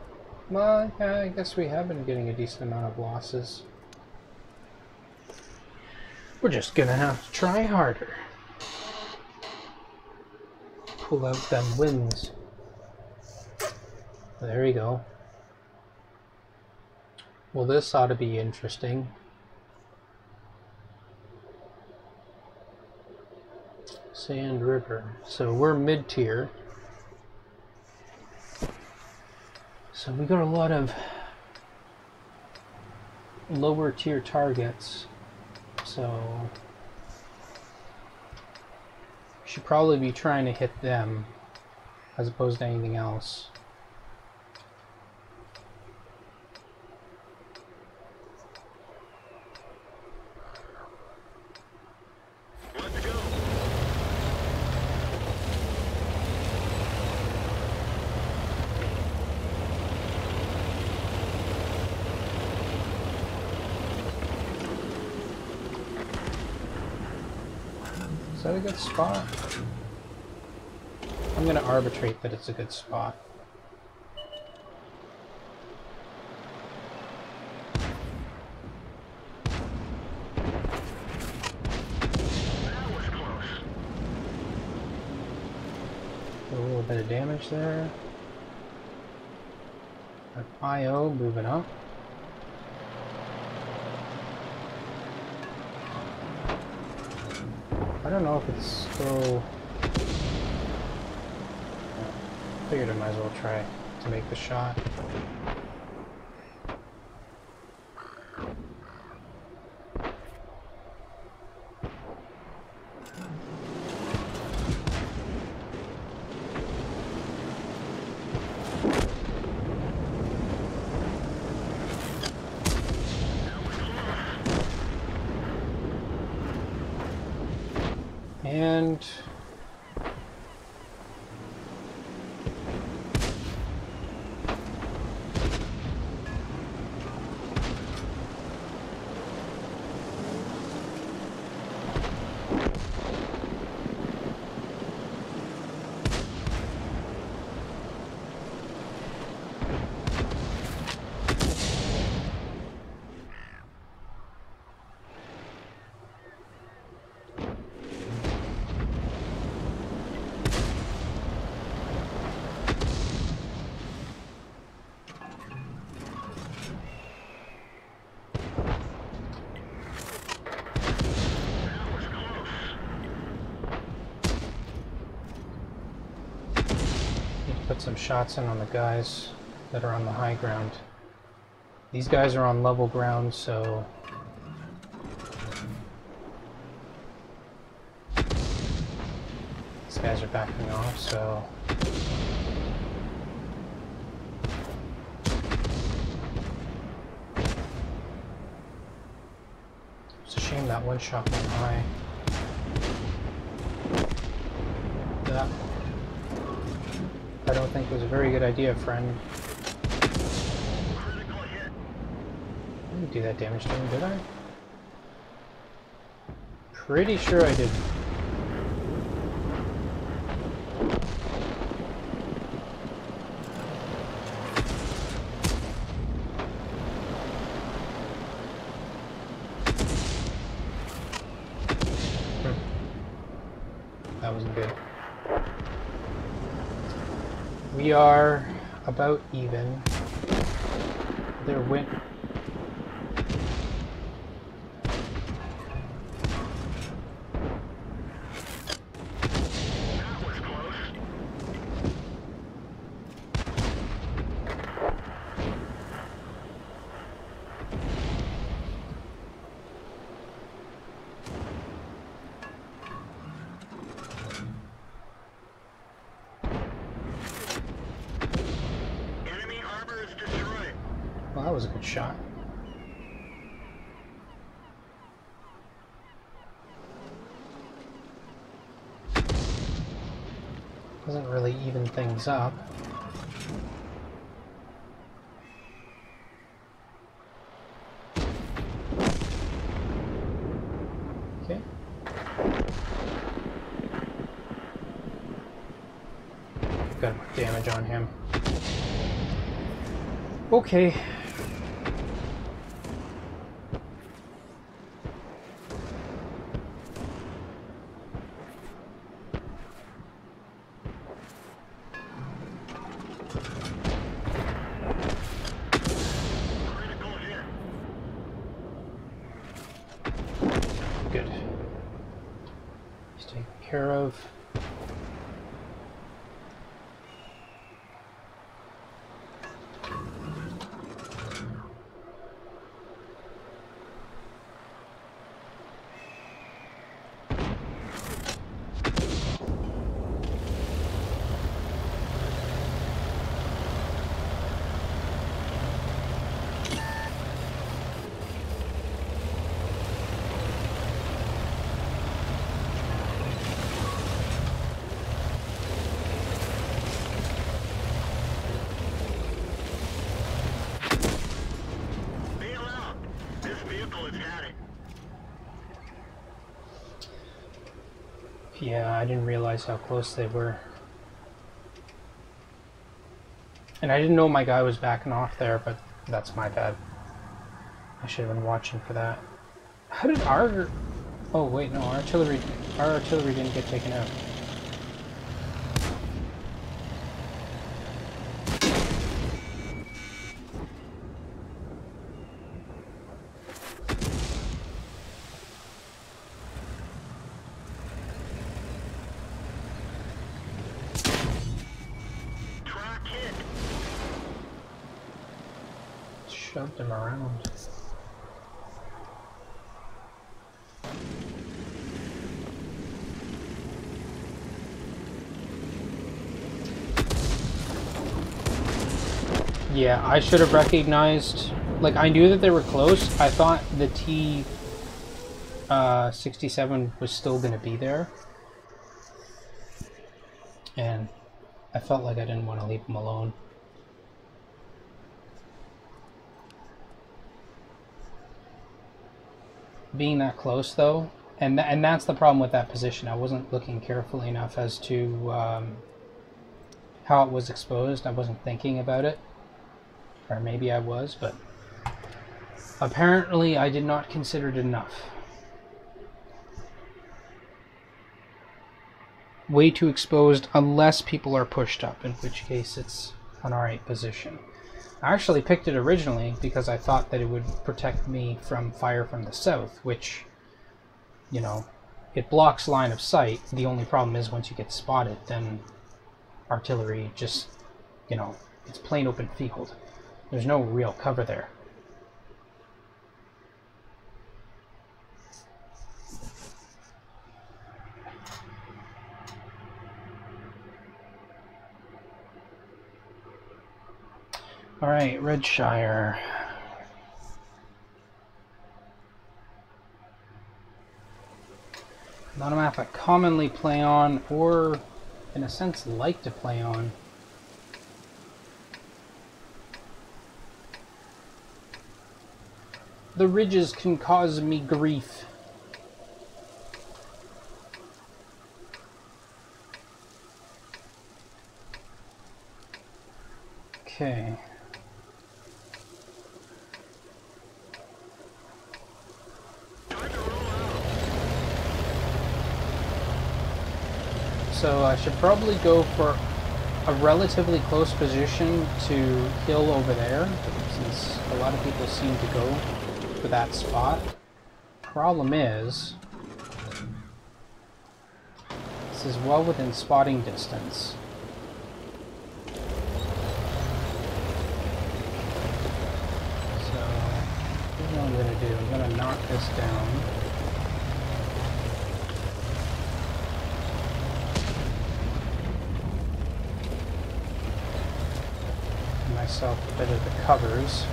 Speaker 1: well, yeah, I guess we have been getting a decent amount of losses. We're just gonna have to try harder. Pull out them wins. There we go. Well, this ought to be interesting. Sand River. So we're mid-tier. So we got a lot of lower tier targets. So we should probably be trying to hit them as opposed to anything else. Is that a good spot? I'm going to arbitrate that it's a good spot.
Speaker 2: That was close.
Speaker 1: A little bit of damage there. IO moving up. I don't know if it's still... Figured I might as well try to make the shot. And put some shots in on the guys that are on the high ground. These guys are on level ground, so these guys are backing off, so it's a shame that one shot went high. That I don't think was a very good idea, friend.
Speaker 2: Critical hit.
Speaker 1: I didn't do that damage to him, did I? Pretty sure I did. That wasn't good. We are about even. Their win.
Speaker 2: That was close. Enemy armor is destroyed.
Speaker 1: Well, that was a good shot. Doesn't really even things up. Okay. Got damage on him. Okay.
Speaker 2: Critical hit.
Speaker 1: Good. He's taken care of.
Speaker 2: Bail out. This vehicle has had it.
Speaker 1: Yeah, I didn't realize how close they were. And I didn't know my guy was backing off there, but that's my bad. I should have been watching for that. How did our... Oh wait, no, our artillery didn't get taken out.
Speaker 2: Track hit.
Speaker 1: Shoved him around. Yeah, I should have recognized, like, I knew that they were close. I thought the T-67 was still going to be there. And I felt like I didn't want to leave him alone. Being that close, though, and that's the problem with that position. I wasn't looking carefully enough as to how it was exposed. I wasn't thinking about it. Or maybe I was, but apparently I did not consider it enough. Way too exposed unless people are pushed up, in which case it's an alright position. I actually picked it originally because I thought that it would protect me from fire from the south, which, you know, it blocks line of sight. The only problem is once you get spotted, then artillery just, you know, it's plain open field. There's no real cover there. Alright, Redshire. Not a map I commonly play on, or in a sense like to play on. The ridges can cause me grief. Okay. So I should probably go for a relatively close position to hill over there, since a lot of people seem to go for that spot. Problem is, this is well within spotting distance. So, here's what I'm going to do. I'm going to knock this down. Myself a bit of the covers.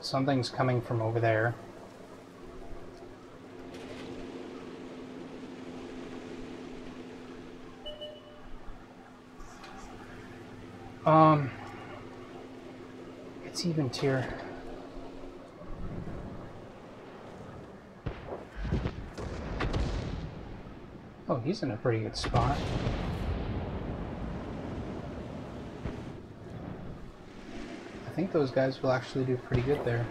Speaker 1: Something's coming from over there. It's even tier. Oh, he's in a pretty good spot. I think those guys will actually do pretty good there.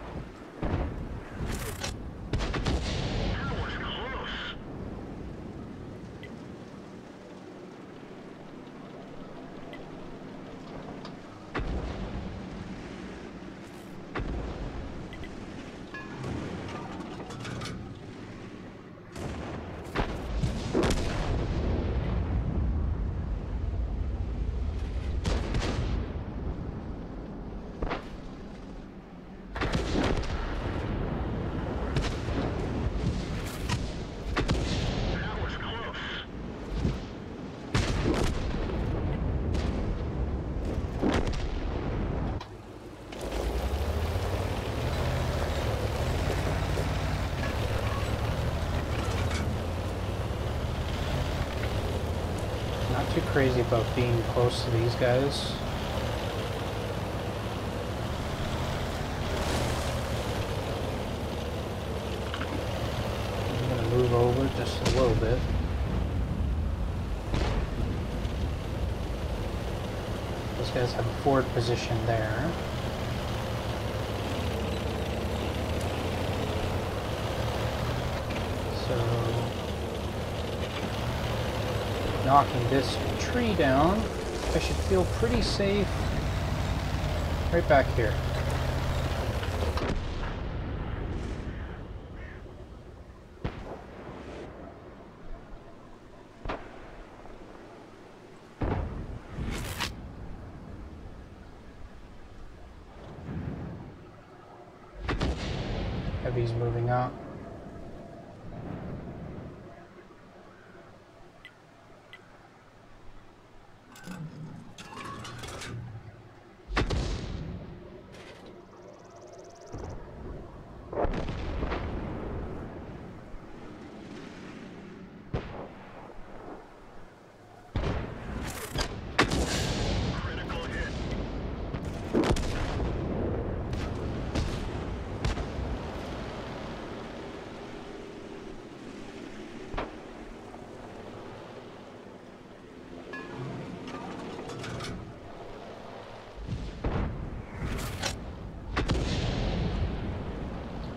Speaker 1: Too crazy about being close to these guys. I'm gonna move over just a little bit. Those guys have a forward position there. So knocking this tree down, I should feel pretty safe right back here. Heavy's moving up.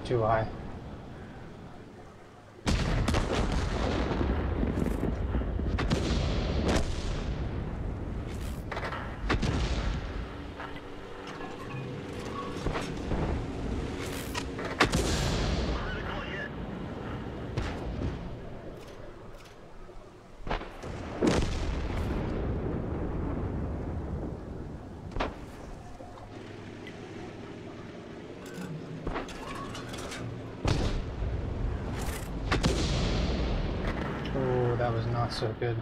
Speaker 1: Too high. That was not so good.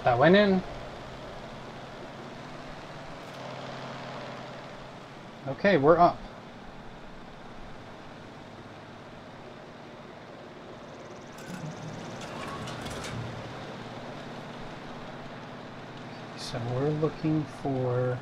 Speaker 1: That went in. Okay, we're up. So we're looking for...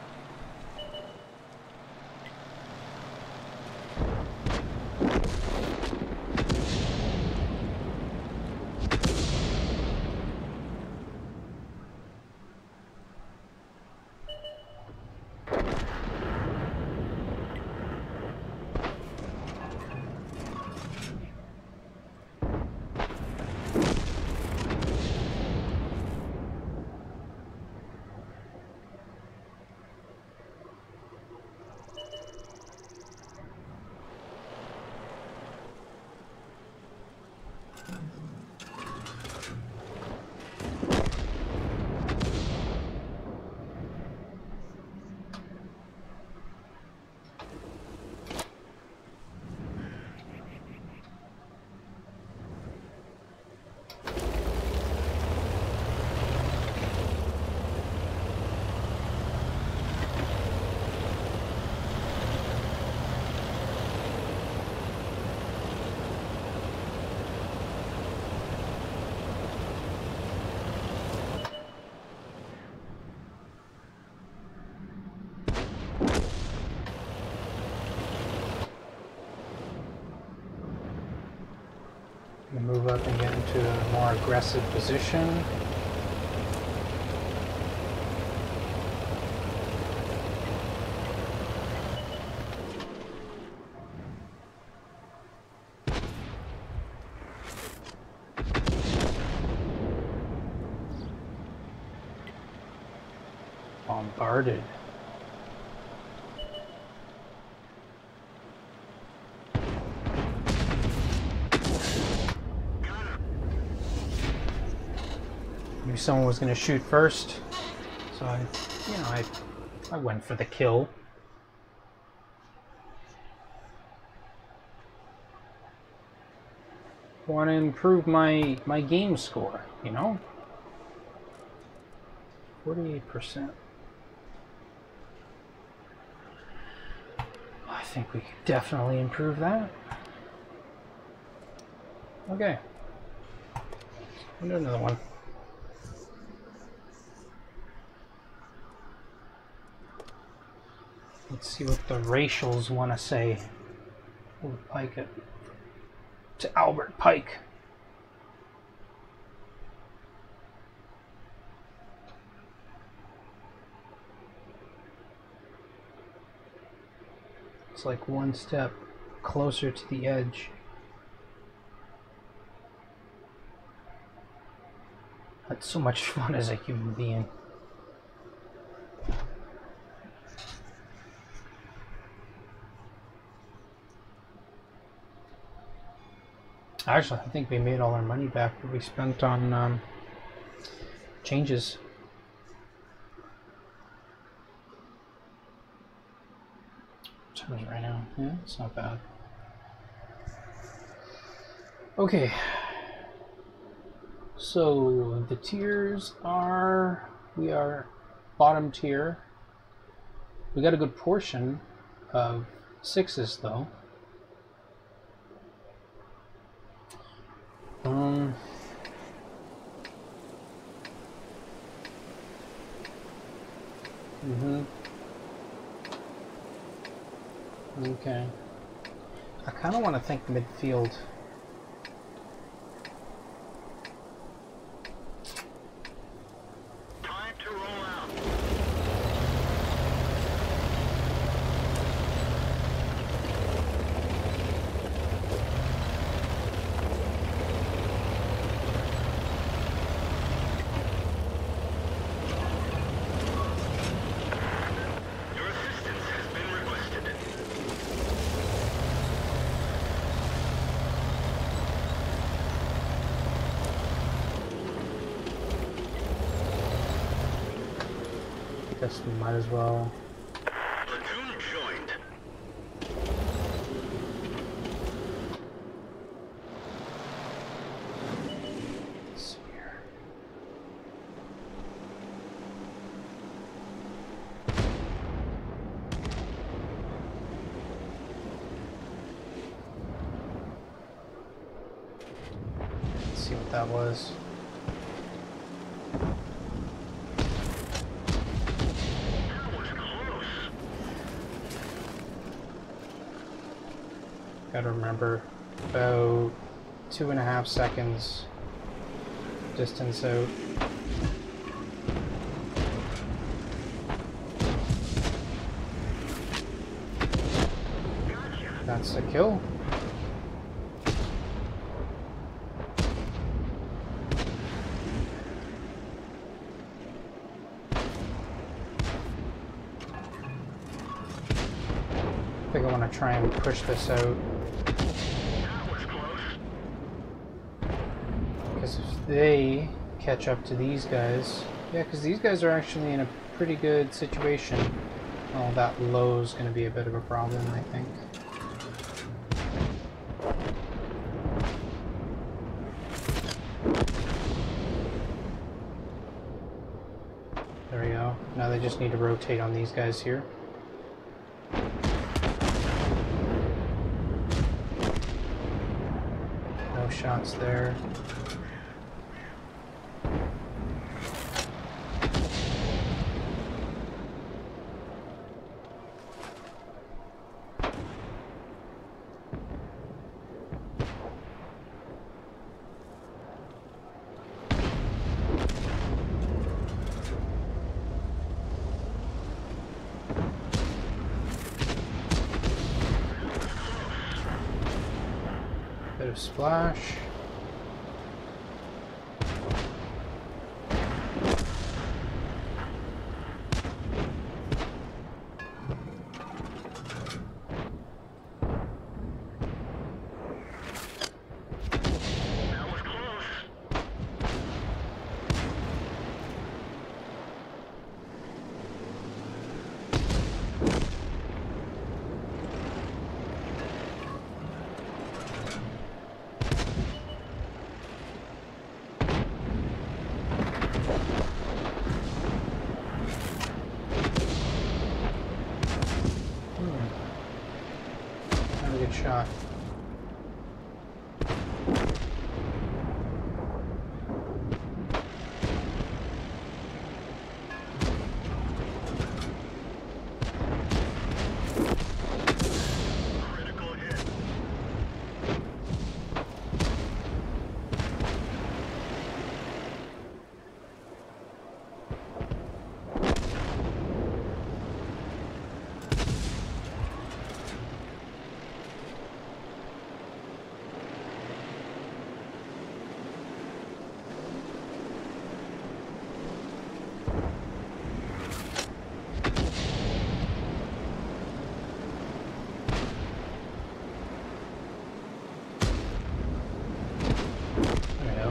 Speaker 1: Move up and get into a more aggressive position. Bombarded. Maybe someone was going to shoot first, so I went for the kill. Want to improve my game score, you know? 48%. I think we could definitely improve that. Okay. We'll do another one. Let's see what the racials want to say. We'll pike it to Albert Pike. It's like one step closer to the edge. That's so much fun as a human being. Actually, I think we made all our money back that we spent on changes. What time is it right now? Yeah, it's not bad. Okay. So the tiers are, we are bottom tier. We got a good portion of 6s though. Okay. I kind of want to think midfield.
Speaker 2: Time to roll out. Your assistance has been requested.
Speaker 1: I guess we might as well.
Speaker 2: Platoon joined.
Speaker 1: Let's see here. see what that was.
Speaker 2: That was close.
Speaker 1: Gotta remember, about 2.5 seconds distance out. That's a kill. I think I want to try and push this out.
Speaker 2: That was close.
Speaker 1: Because if they catch up to these guys... Yeah, because these guys are actually in a pretty good situation. Oh, that low is going to be a bit of a problem, I think. There we go. Now they just need to rotate on these guys here. No shots there. Bit of splash.
Speaker 2: That was close.
Speaker 1: Not a good shot.
Speaker 2: Critical hit.
Speaker 1: There we go.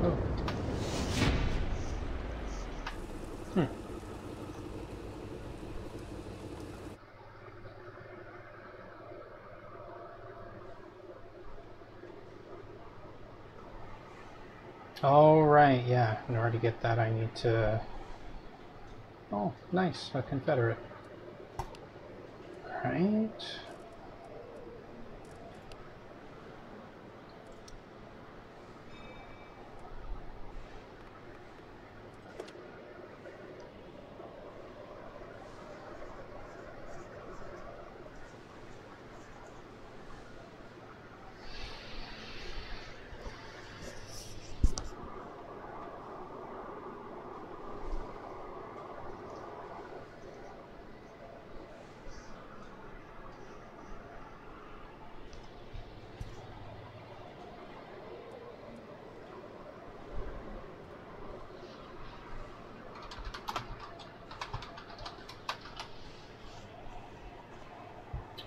Speaker 1: Oh. All right, yeah. In order to get that, I need to... Oh, nice. A Confederate. All right.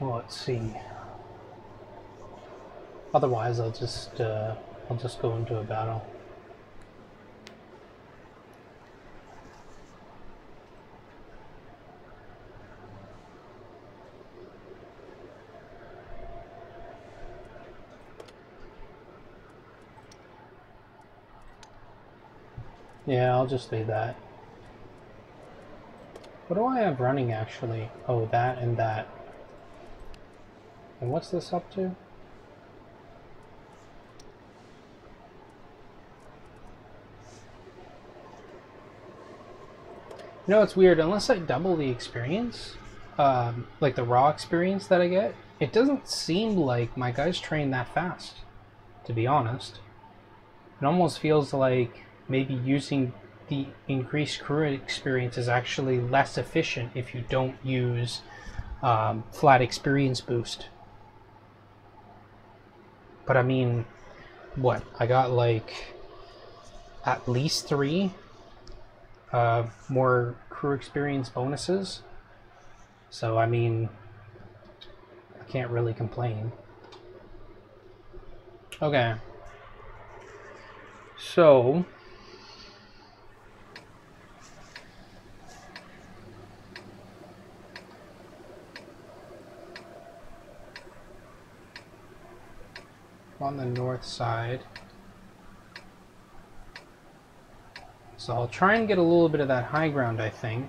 Speaker 1: Well, let's see. Otherwise, I'll just go into a battle. Yeah, I'll just leave that. What do I have running actually? Oh, that and that. And what's this up to? You know, it's weird. Unless I double the experience, like the raw experience that I get, it doesn't seem like my guys train that fast, to be honest. It almost feels like maybe using the increased crew experience is actually less efficient if you don't use flat experience boost. But I mean, what? I got like at least 3 more crew experience bonuses. So I mean, I can't really complain. Okay. So on the north side. So I'll try and get a little bit of that high ground, I think.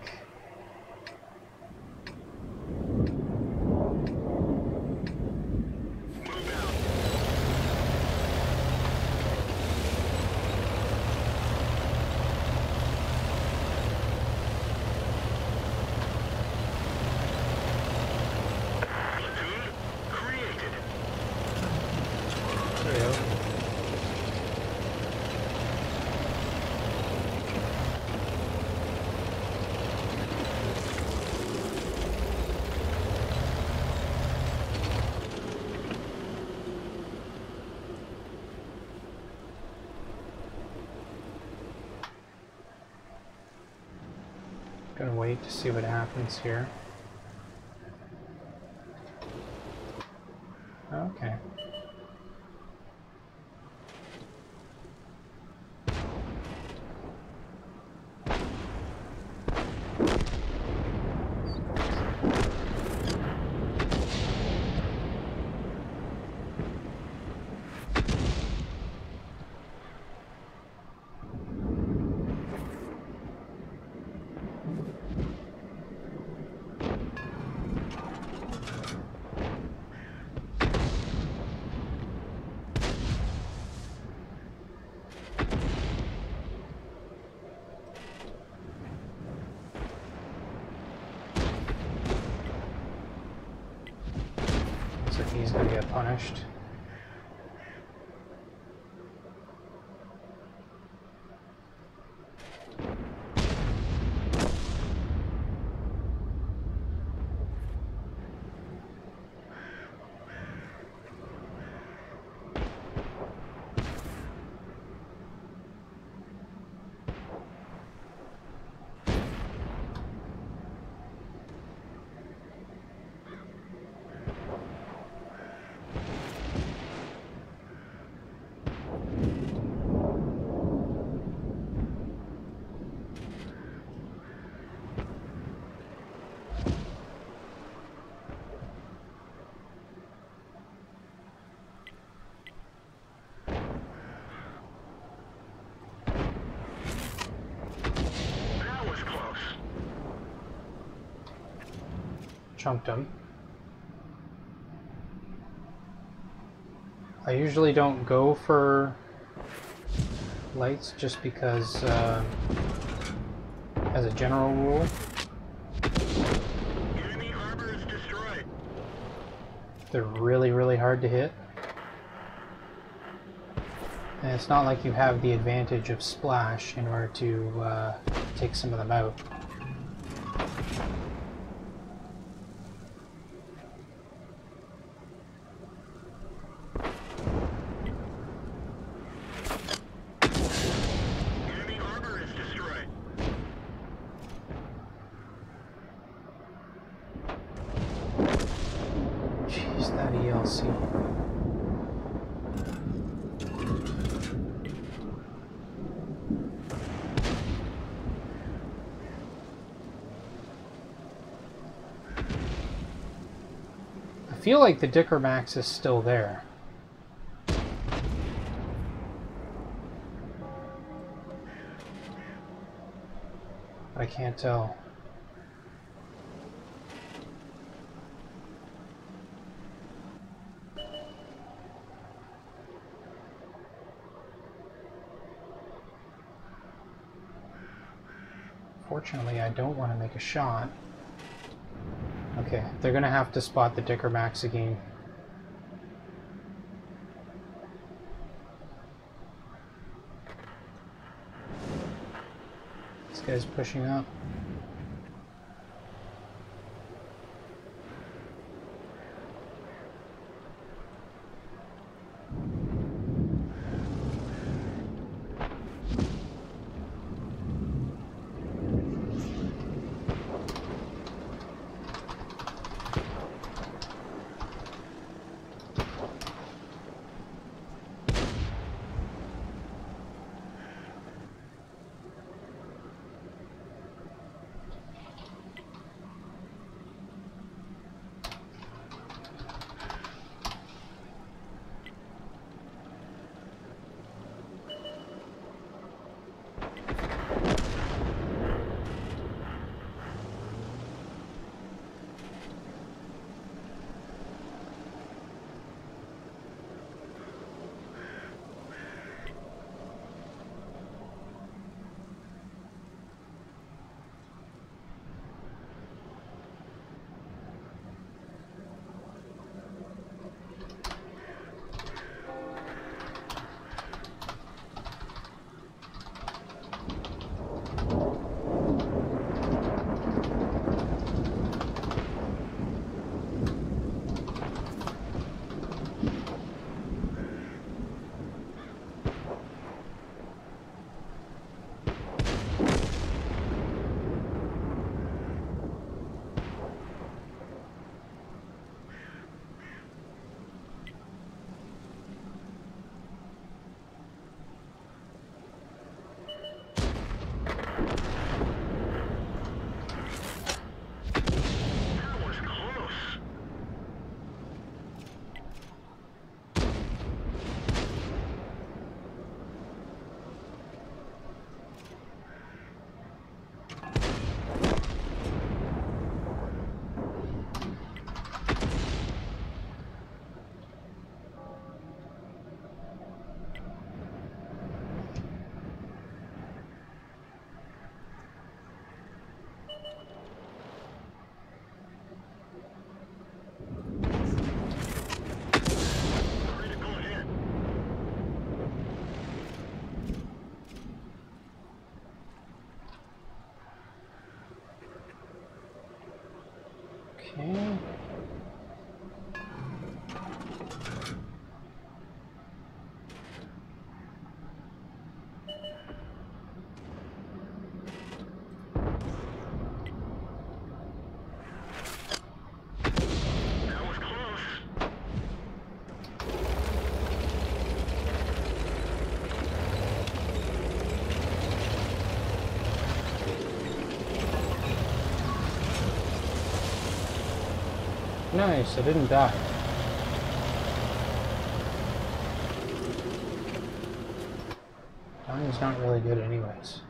Speaker 1: Gonna wait to see what happens here. Okay. He's gonna get punished. Chunked him. I usually don't go for lights just because, as a general rule,
Speaker 2: Enemy harbor is destroyed.
Speaker 1: they're really, really hard to hit. And it's not like you have the advantage of splash in order to take some of them out. I feel like the Dicker Max is still there. I can't tell. Unfortunately, I don't want to make a shot. Okay, they're gonna have to spot the Dicker Max again. This guy's pushing up. Okay.
Speaker 2: That was close.
Speaker 1: Nice, I didn't die. Dying's not really good anyways.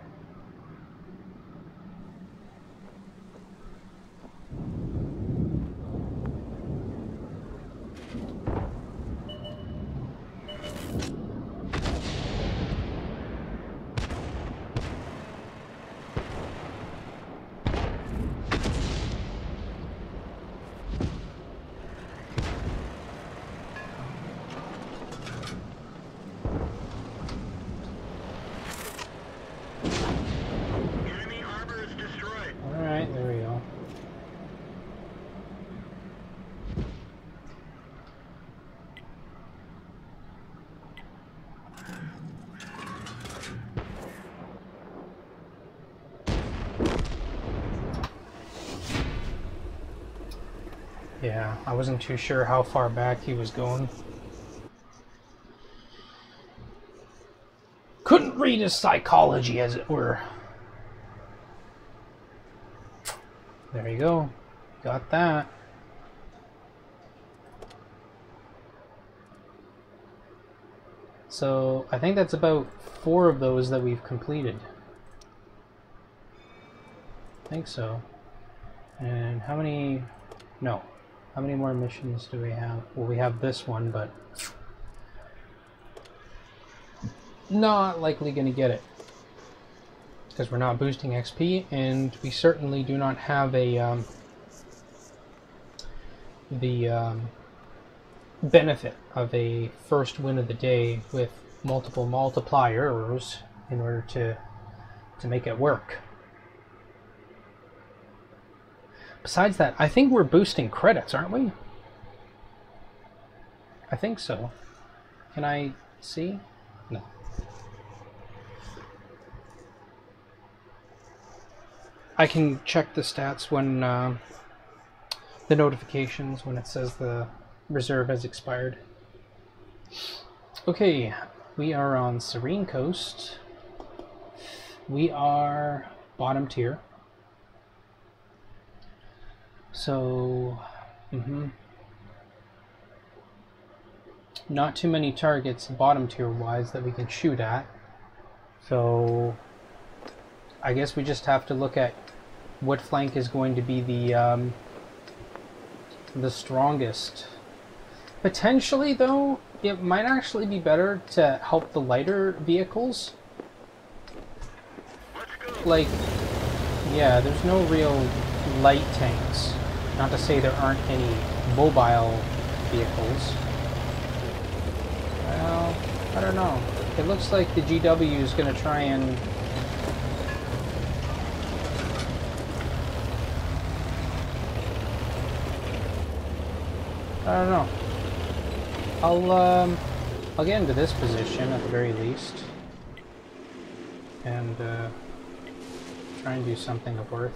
Speaker 2: Enemy armor is destroyed.
Speaker 1: Alright, there we go. Yeah, I wasn't too sure how far back he was going. Couldn't read his psychology, as it were. There you go. Got that. So, I think that's about 4 of those that we've completed. I think so. And how many... No. How many more missions do we have? Well, we have this one, but... not likely gonna get it. because we're not boosting XP, and we certainly do not have a benefit of a first win of the day with multiple multipliers in order to make it work. Besides that, I think we're boosting credits, aren't we? I think so. Can I see? No. I can check the stats when the notifications when it says the reserve has expired. Okay, we are on Serene Coast. We are bottom tier. So, not too many targets bottom tier wise that we can shoot at. So, I guess we just have to look at what flank is going to be the strongest. Potentially, though, it might actually be better to help the lighter vehicles. Like, yeah, there's no real light tanks. Not to say there aren't any mobile vehicles. Well, I don't know. It looks like the GW is going to try and... I don't know. I'll get into this position at the very least. And, try and do something of worth.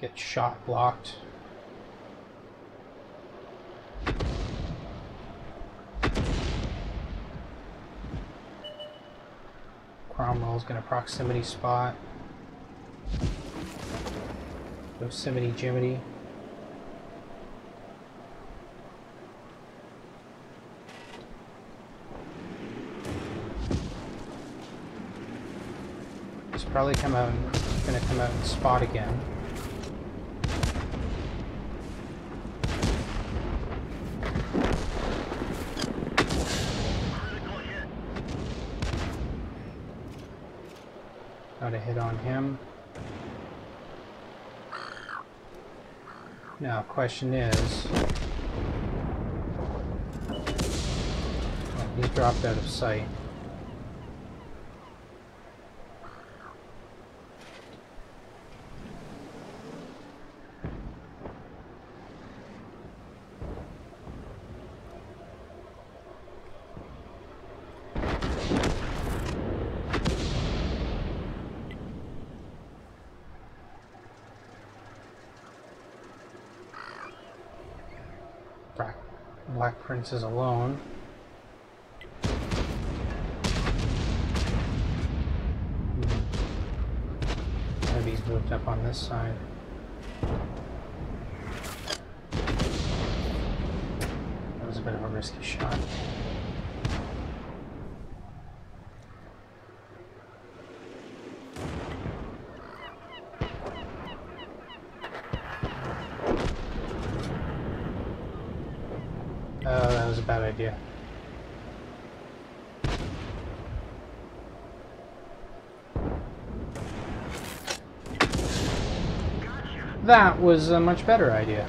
Speaker 1: Get shot blocked. Cromwell's gonna proximity spot. Yosemite Jiminy. He's probably gonna come out and spot again. Got a hit on him. Now, question is... oh, he's dropped out of sight. Black Prince is alone. Maybe he's moved up on this side. That was a bit of a risky shot. That was a bad idea. That was a much better idea.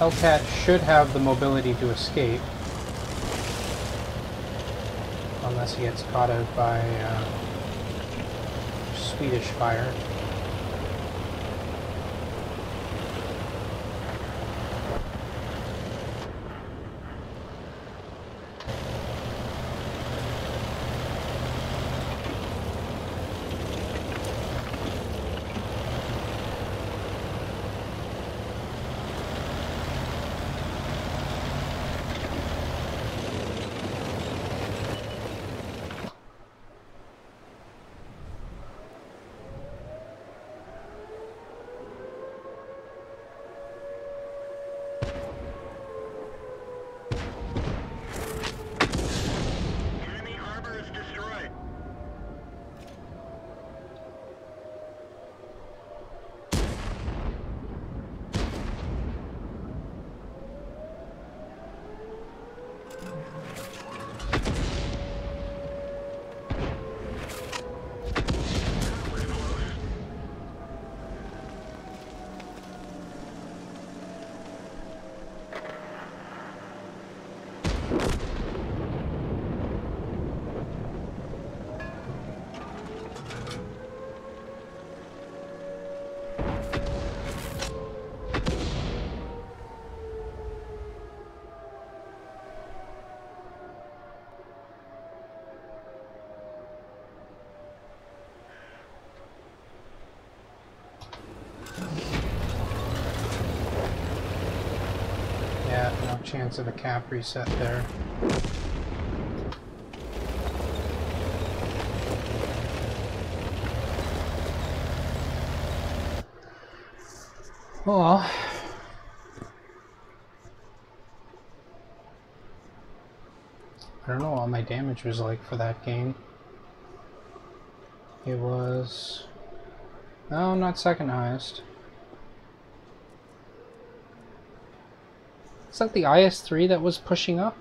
Speaker 1: Hellcat should have the mobility to escape. Unless he gets caught out by Swedish fire.
Speaker 2: Enemy harbor is destroyed.
Speaker 1: Yeah, no chance of a cap reset there. Well, I don't know what my damage was like for that game. It was... no, not second highest. Is that the IS-3 that was pushing up?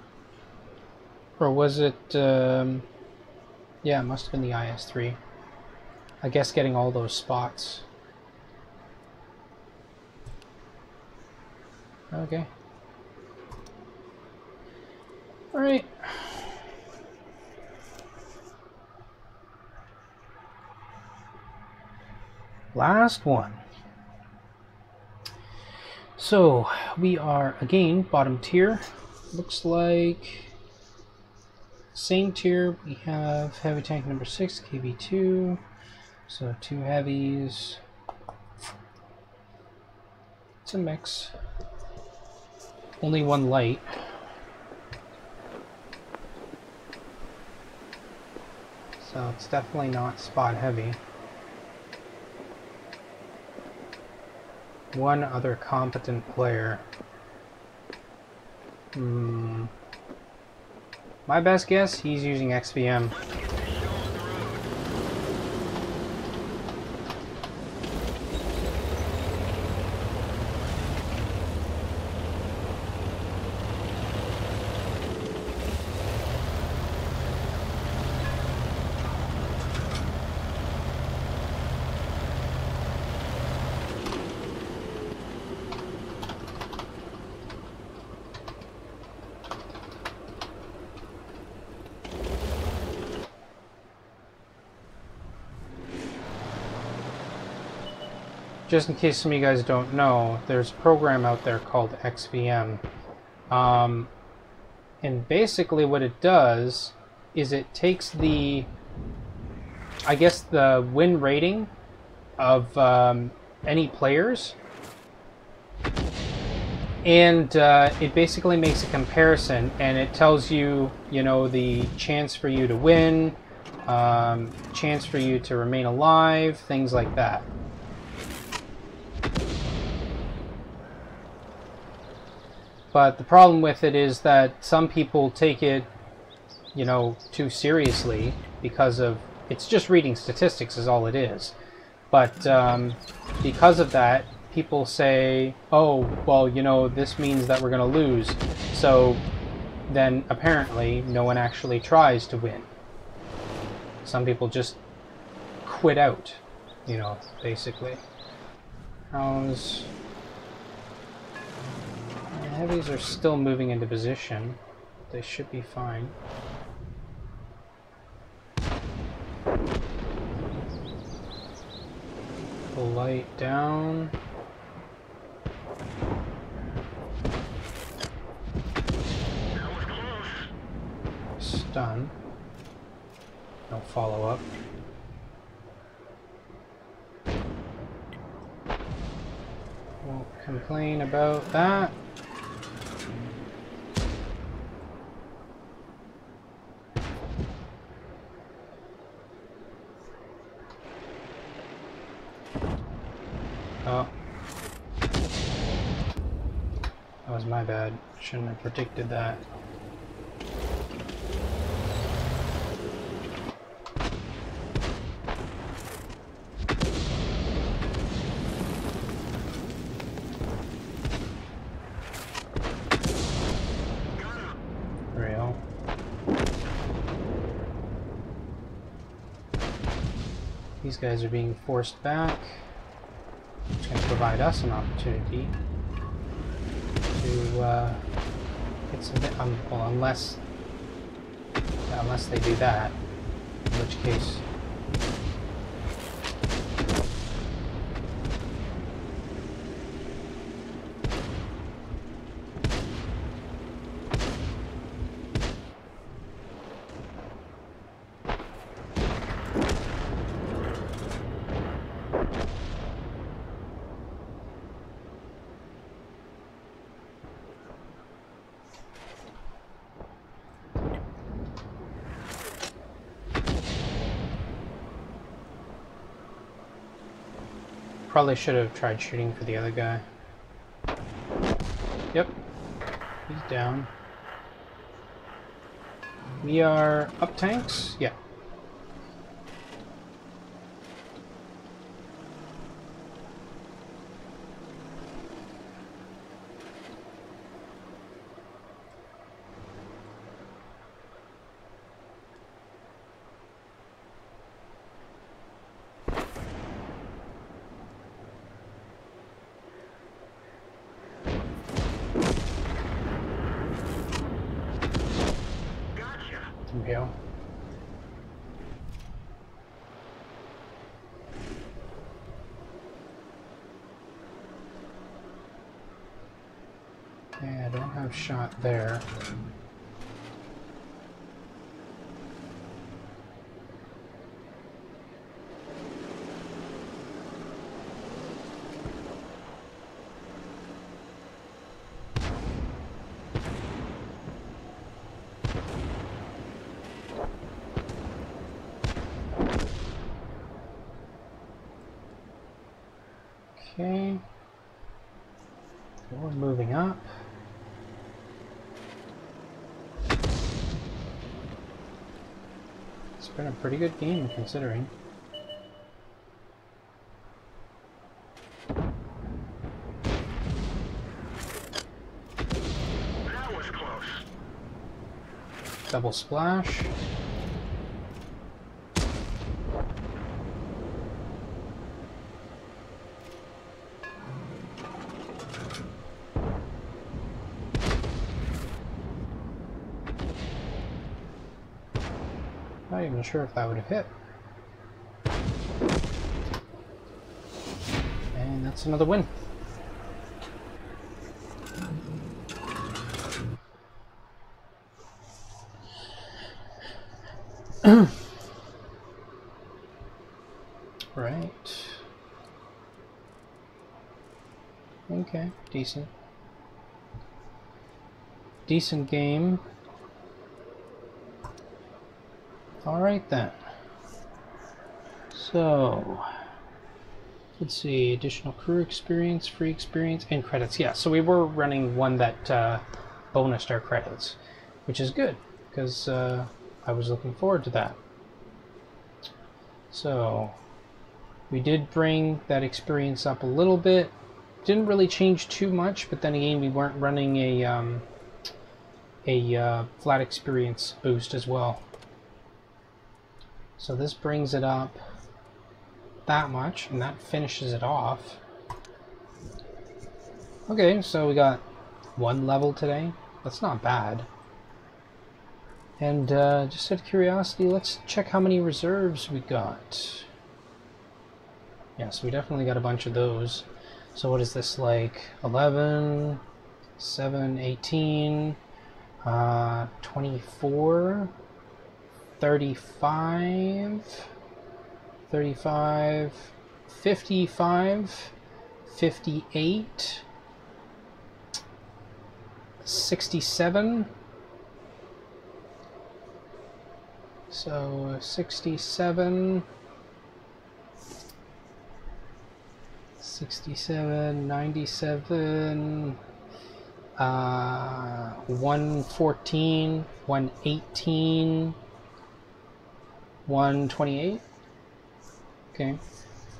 Speaker 1: Or was it... yeah, it must have been the IS-3. I guess getting all those spots. Okay. Alright. Last one. So, we are, again, bottom tier. Looks like... same tier, we have heavy tank number 6, KB2. So, 2 heavies. It's a mix. Only 1 light. So, it's definitely not spot heavy. 1 other competent player. My best guess, he's using XVM. Just in case some of you guys don't know, there's a program out there called XVM. And basically what it does is it takes the, I guess, the win rating of any players, and it basically makes a comparison, and it tells you, you know, the chance for you to win, chance for you to remain alive, things like that. But the problem with it is that some people take it, you know, too seriously because of, it's just reading statistics is all it is. But because of that, people say, oh, well, you know, this means that we're going to lose. So then apparently no one actually tries to win. Some people just quit out, you know, basically. How's... heavies are still moving into position. They should be fine. Pull light down.
Speaker 2: That was close.
Speaker 1: Stun. No follow-up. Won't complain about that. Oh. That was my bad. Shouldn't have predicted that. Rail. These guys are being forced back. It's going to provide us an opportunity to get some. Well, unless they do that, in which case. Probably should have tried shooting for the other guy. Yep. He's down. We are up tanks? Yeah. There we go. Okay, I don't have shot there. Okay, so we're moving up. It's been a pretty good game considering.
Speaker 2: That was close.
Speaker 1: Double splash. Not even sure if that would have hit. And that's another win. Right. Okay, decent. Decent game. Alright then. So, let's see, additional crew experience, free experience, and credits. Yeah, so we were running one that bonused our credits, which is good, because I was looking forward to that. So, we did bring that experience up a little bit. Didn't really change too much, but then again, we weren't running a flat experience boost as well. So this brings it up that much, and that finishes it off. Okay, so we got one level today. That's not bad. And just out of curiosity, let's check how many reserves we got. Yeah, so we definitely got a bunch of those. So what is this, like 11, 7, 18, 24, 35, 35, 55, 58, 67. So 67, 67, 97, 114, 118, 128. Okay.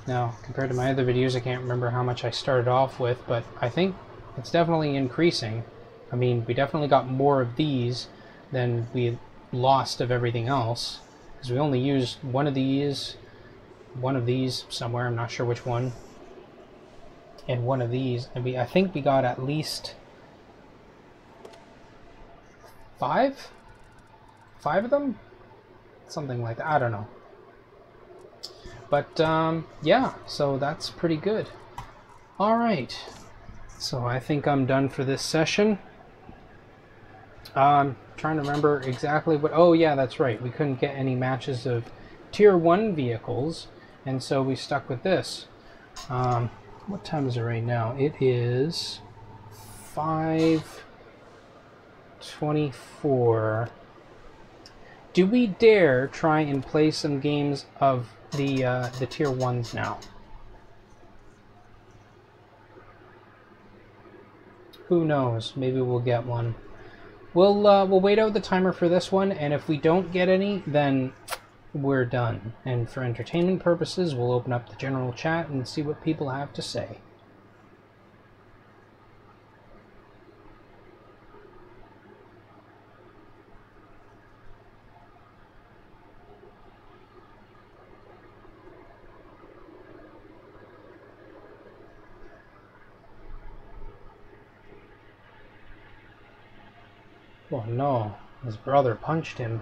Speaker 1: Now, compared to my other videos, I can't remember how much I started off with, but I think it's definitely increasing. I mean, we definitely got more of these than we lost of everything else, because we only used one of these somewhere, I'm not sure which one, and one of these, and I think we got at least five of them, something like that. I don't know, but yeah, so that's pretty good. All right, so I think I'm done for this session. Trying to remember exactly what... Oh yeah, that's right, we couldn't get any matches of tier 1 vehicles, and so we stuck with this. What time is it right now? It is 5:24. Do we dare try and play some games of the tier 1s now? Who knows? Maybe we'll get one. We'll wait out the timer for this one, and if we don't get any, then we're done. And for entertainment purposes, we'll open up the general chat and see what people have to say. Oh no, his brother punched him.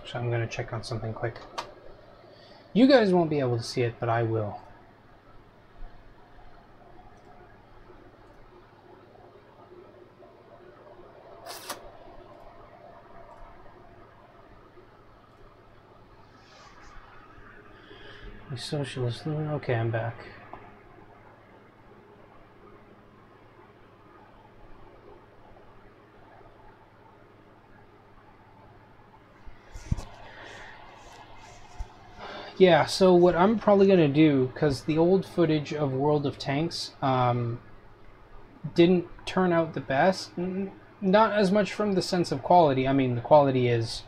Speaker 1: So I'm going to check on something quick. You guys won't be able to see it, but I will. The socialist... Okay, I'm back. Yeah, so what I'm probably going to do, because the old footage of World of Tanks didn't turn out the best, not as much from the sense of quality. I mean, the quality is...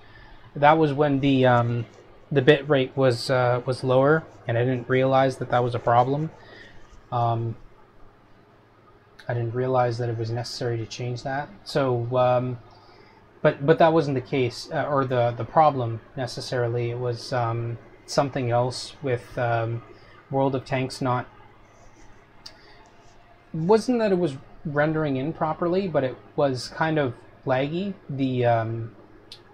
Speaker 1: That was when the bit rate was lower, and I didn't realize that that was a problem. I didn't realize that it was necessary to change that. So, but that wasn't the case, or the problem necessarily. It was something else with World of Tanks not... Wasn't that it was rendering in properly, but it was kind of laggy. The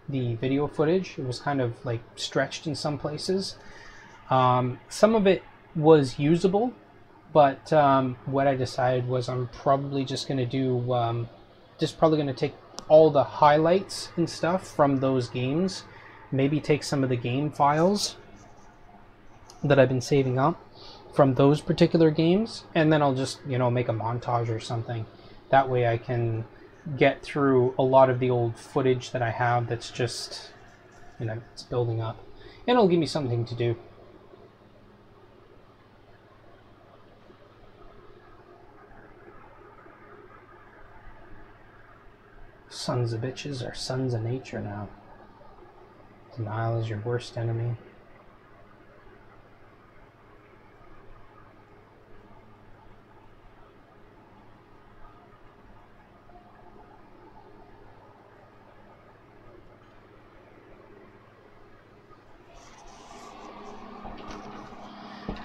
Speaker 1: video footage, it was kind of like stretched in some places. Some of it was usable, but what I decided was I'm probably just going to do, probably going to take all the highlights and stuff from those games, maybe take some of the game files that I've been saving up from those particular games, and then I'll just, you know, make a montage or something. That way I can get through a lot of the old footage that I have that's just, you know, it's building up, and it'll give me something to do. Sons of bitches are sons of nature now. Denial is your worst enemy.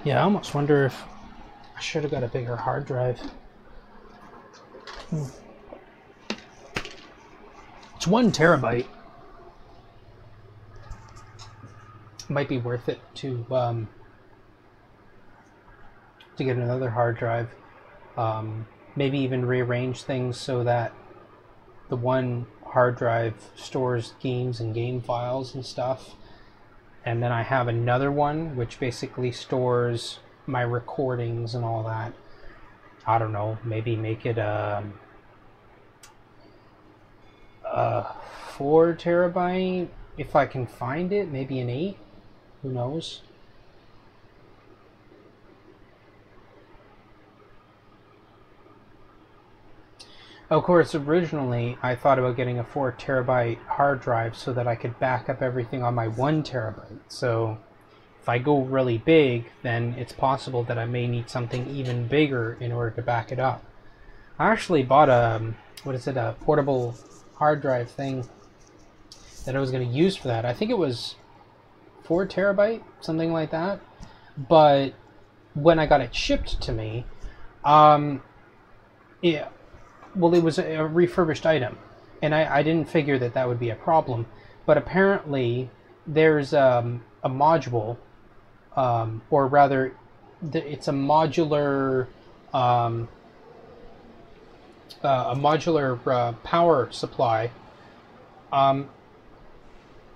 Speaker 1: Yeah, I almost wonder if I should have got a bigger hard drive. It's 1 terabyte. Might be worth it to get another hard drive. Maybe even rearrange things so that the one hard drive stores games and game files and stuff, and then I have another one which basically stores my recordings and all that. I don't know, maybe make it a 4 terabyte if I can find it, maybe an 8, who knows. Of course, originally I thought about getting a 4 terabyte hard drive so that I could back up everything on my 1 terabyte. So if I go really big, then it's possible that I may need something even bigger in order to back it up. I actually bought a portable hard drive thing that I was going to use for that. I think it was 4 terabyte, something like that. But when I got it shipped to me, it was a refurbished item, and I didn't figure that that would be a problem. But apparently there's a module, or rather it's a modular power supply.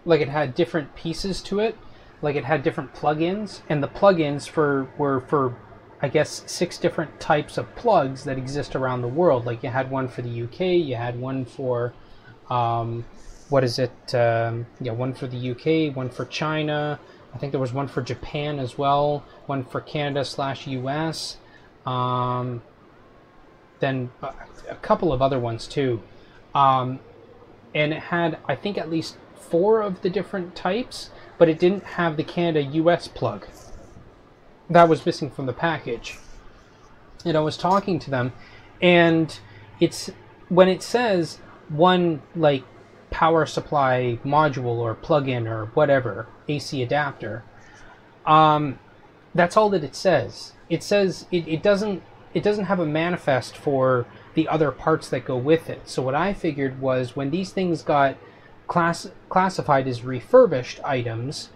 Speaker 1: Like it had different pieces to it, like it had different plugins, and the plugins were for I guess 6 different types of plugs that exist around the world. Like you had one for the UK, you had one for one for the UK, one for China. I think there was one for Japan as well, one for Canada/US, then a couple of other ones too, and it had, I think, at least 4 of the different types, but it didn't have the Canada/US plug. That was missing from the package. And I was talking to them, and it's when it says one like power supply module or plug-in or whatever, AC adapter, that's all that it says. It says it doesn't have a manifest for the other parts that go with it. So what I figured was, when these things got classified as refurbished items,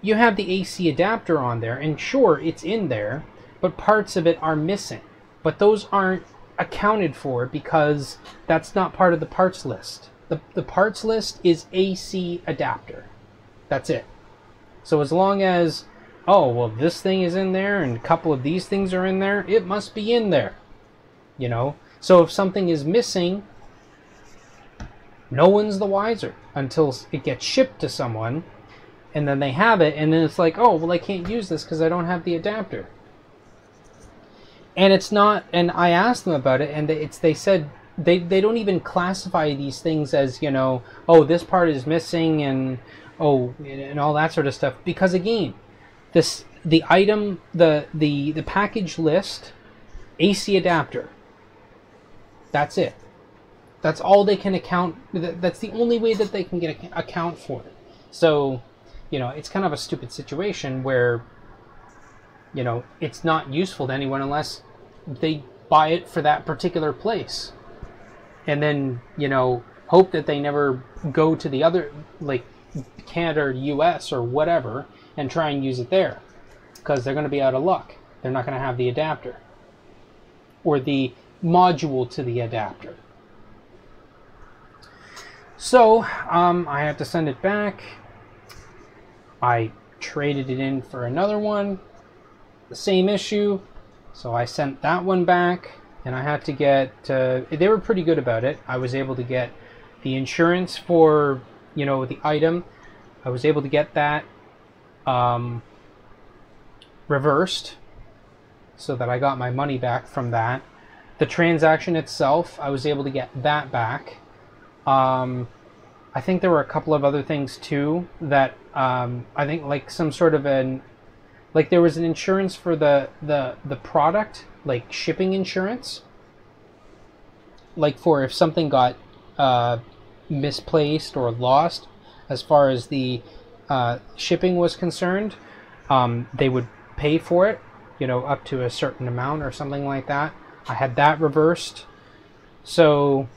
Speaker 1: you have the AC adapter on there, and sure, it's in there, but parts of it are missing. But those aren't accounted for because that's not part of the parts list. The parts list is AC adapter. That's it. So as long as, oh, well, this thing is in there and a couple of these things are in there, it must be in there. You know? So if something is missing, no one's the wiser until it gets shipped to someone, and then they have it, and then it's like, oh, well, I can't use this because I don't have the adapter. And it's not, and I asked them about it, and they said they don't even classify these things as, you know, oh, this part is missing, and oh, and all that sort of stuff, because again, the item, the package list, AC adapter, that's it. That's all they can account. That's the only way that they can account for it. So, you know, it's kind of a stupid situation where, you know, it's not useful to anyone unless they buy it for that particular place, and then, you know, hope that they never go to the other, like Canada or US or whatever, and try and use it there, because they're going to be out of luck. They're not going to have the adapter or the module to the adapter. So I had to send it back. I traded it in for another one, the same issue, so I sent that one back, and I had to get, they were pretty good about it. I was able to get the insurance for, you know, the item. I was able to get that reversed so that I got my money back from that. The transaction itself, I was able to get that back. I think there were a couple of other things too that I think like some sort of like there was an insurance for the product, like shipping insurance, like for if something got misplaced or lost as far as the shipping was concerned. They would pay for it, you know, up to a certain amount or something like that. I had that reversed, so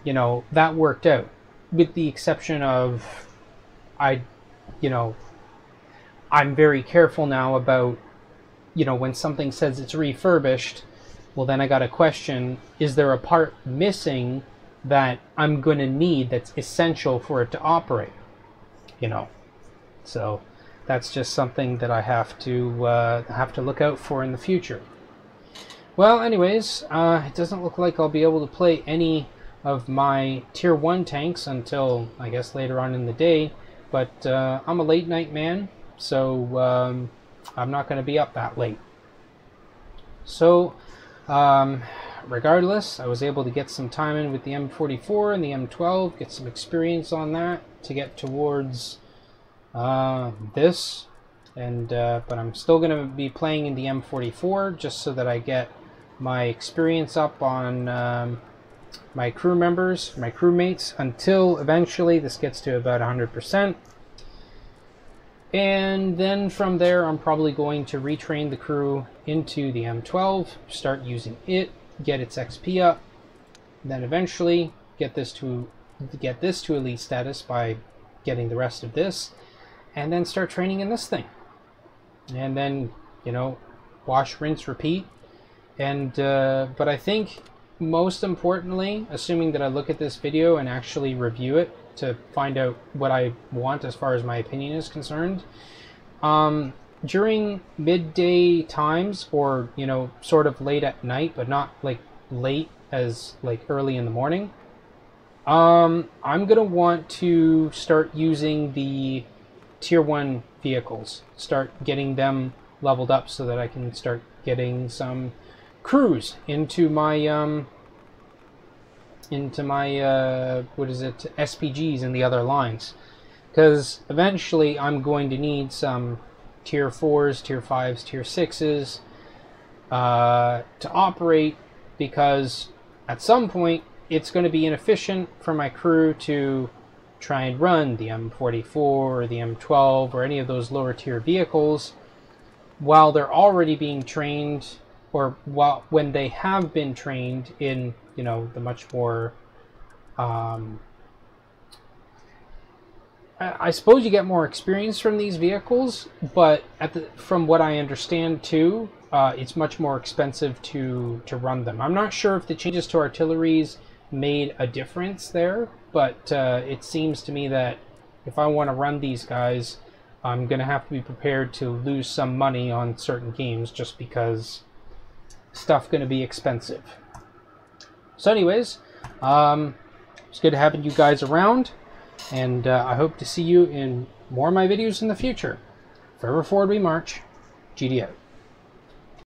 Speaker 1: you know that worked out, with the exception of you know, I'm very careful now about, you know, when something says it's refurbished, well then I got to question, is there a part missing that I'm going to need that's essential for it to operate, you know? So that's just something that I have to look out for in the future. Well, anyways, it doesn't look like I'll be able to play any of my tier 1 tanks until I guess later on in the day, but I'm a late night man, so I'm not going to be up that late. So regardless, I was able to get some time in with the M44 and the M12, get some experience on that to get towards this, and but I'm still going to be playing in the M44 just so that I get my experience up on my crew members, my crewmates, until eventually this gets to about 100%. And then from there I'm probably going to retrain the crew into the M12, start using it, get its XP up, then eventually get this to elite status by getting the rest of this, and then start training in this thing. And then, you know, wash, rinse, repeat. And but I think most importantly, assuming that I look at this video and actually review it to find out what I want as far as my opinion is concerned, during midday times, or you know, sort of late at night, but not like late as like early in the morning, I'm gonna want to start using the tier 1 vehicles, start getting them leveled up so that I can start getting some crews into my what is it, SPGs in the other lines, because eventually I'm going to need some tier 4s, tier 5s, tier 6s to operate, because at some point it's going to be inefficient for my crew to try and run the M44 or the M12 or any of those lower tier vehicles while they're already being trained, or when they have been trained in, you know, the much more I suppose you get more experience from these vehicles, but from what I understand too, it's much more expensive to run them. I'm not sure if the changes to artilleries made a difference there, but it seems to me that if I want to run these guys, I'm going to have to be prepared to lose some money on certain games just because stuff's going to be expensive. So anyways, it's good having you guys around, and I hope to see you in more of my videos in the future. Forever forward we march. GD out.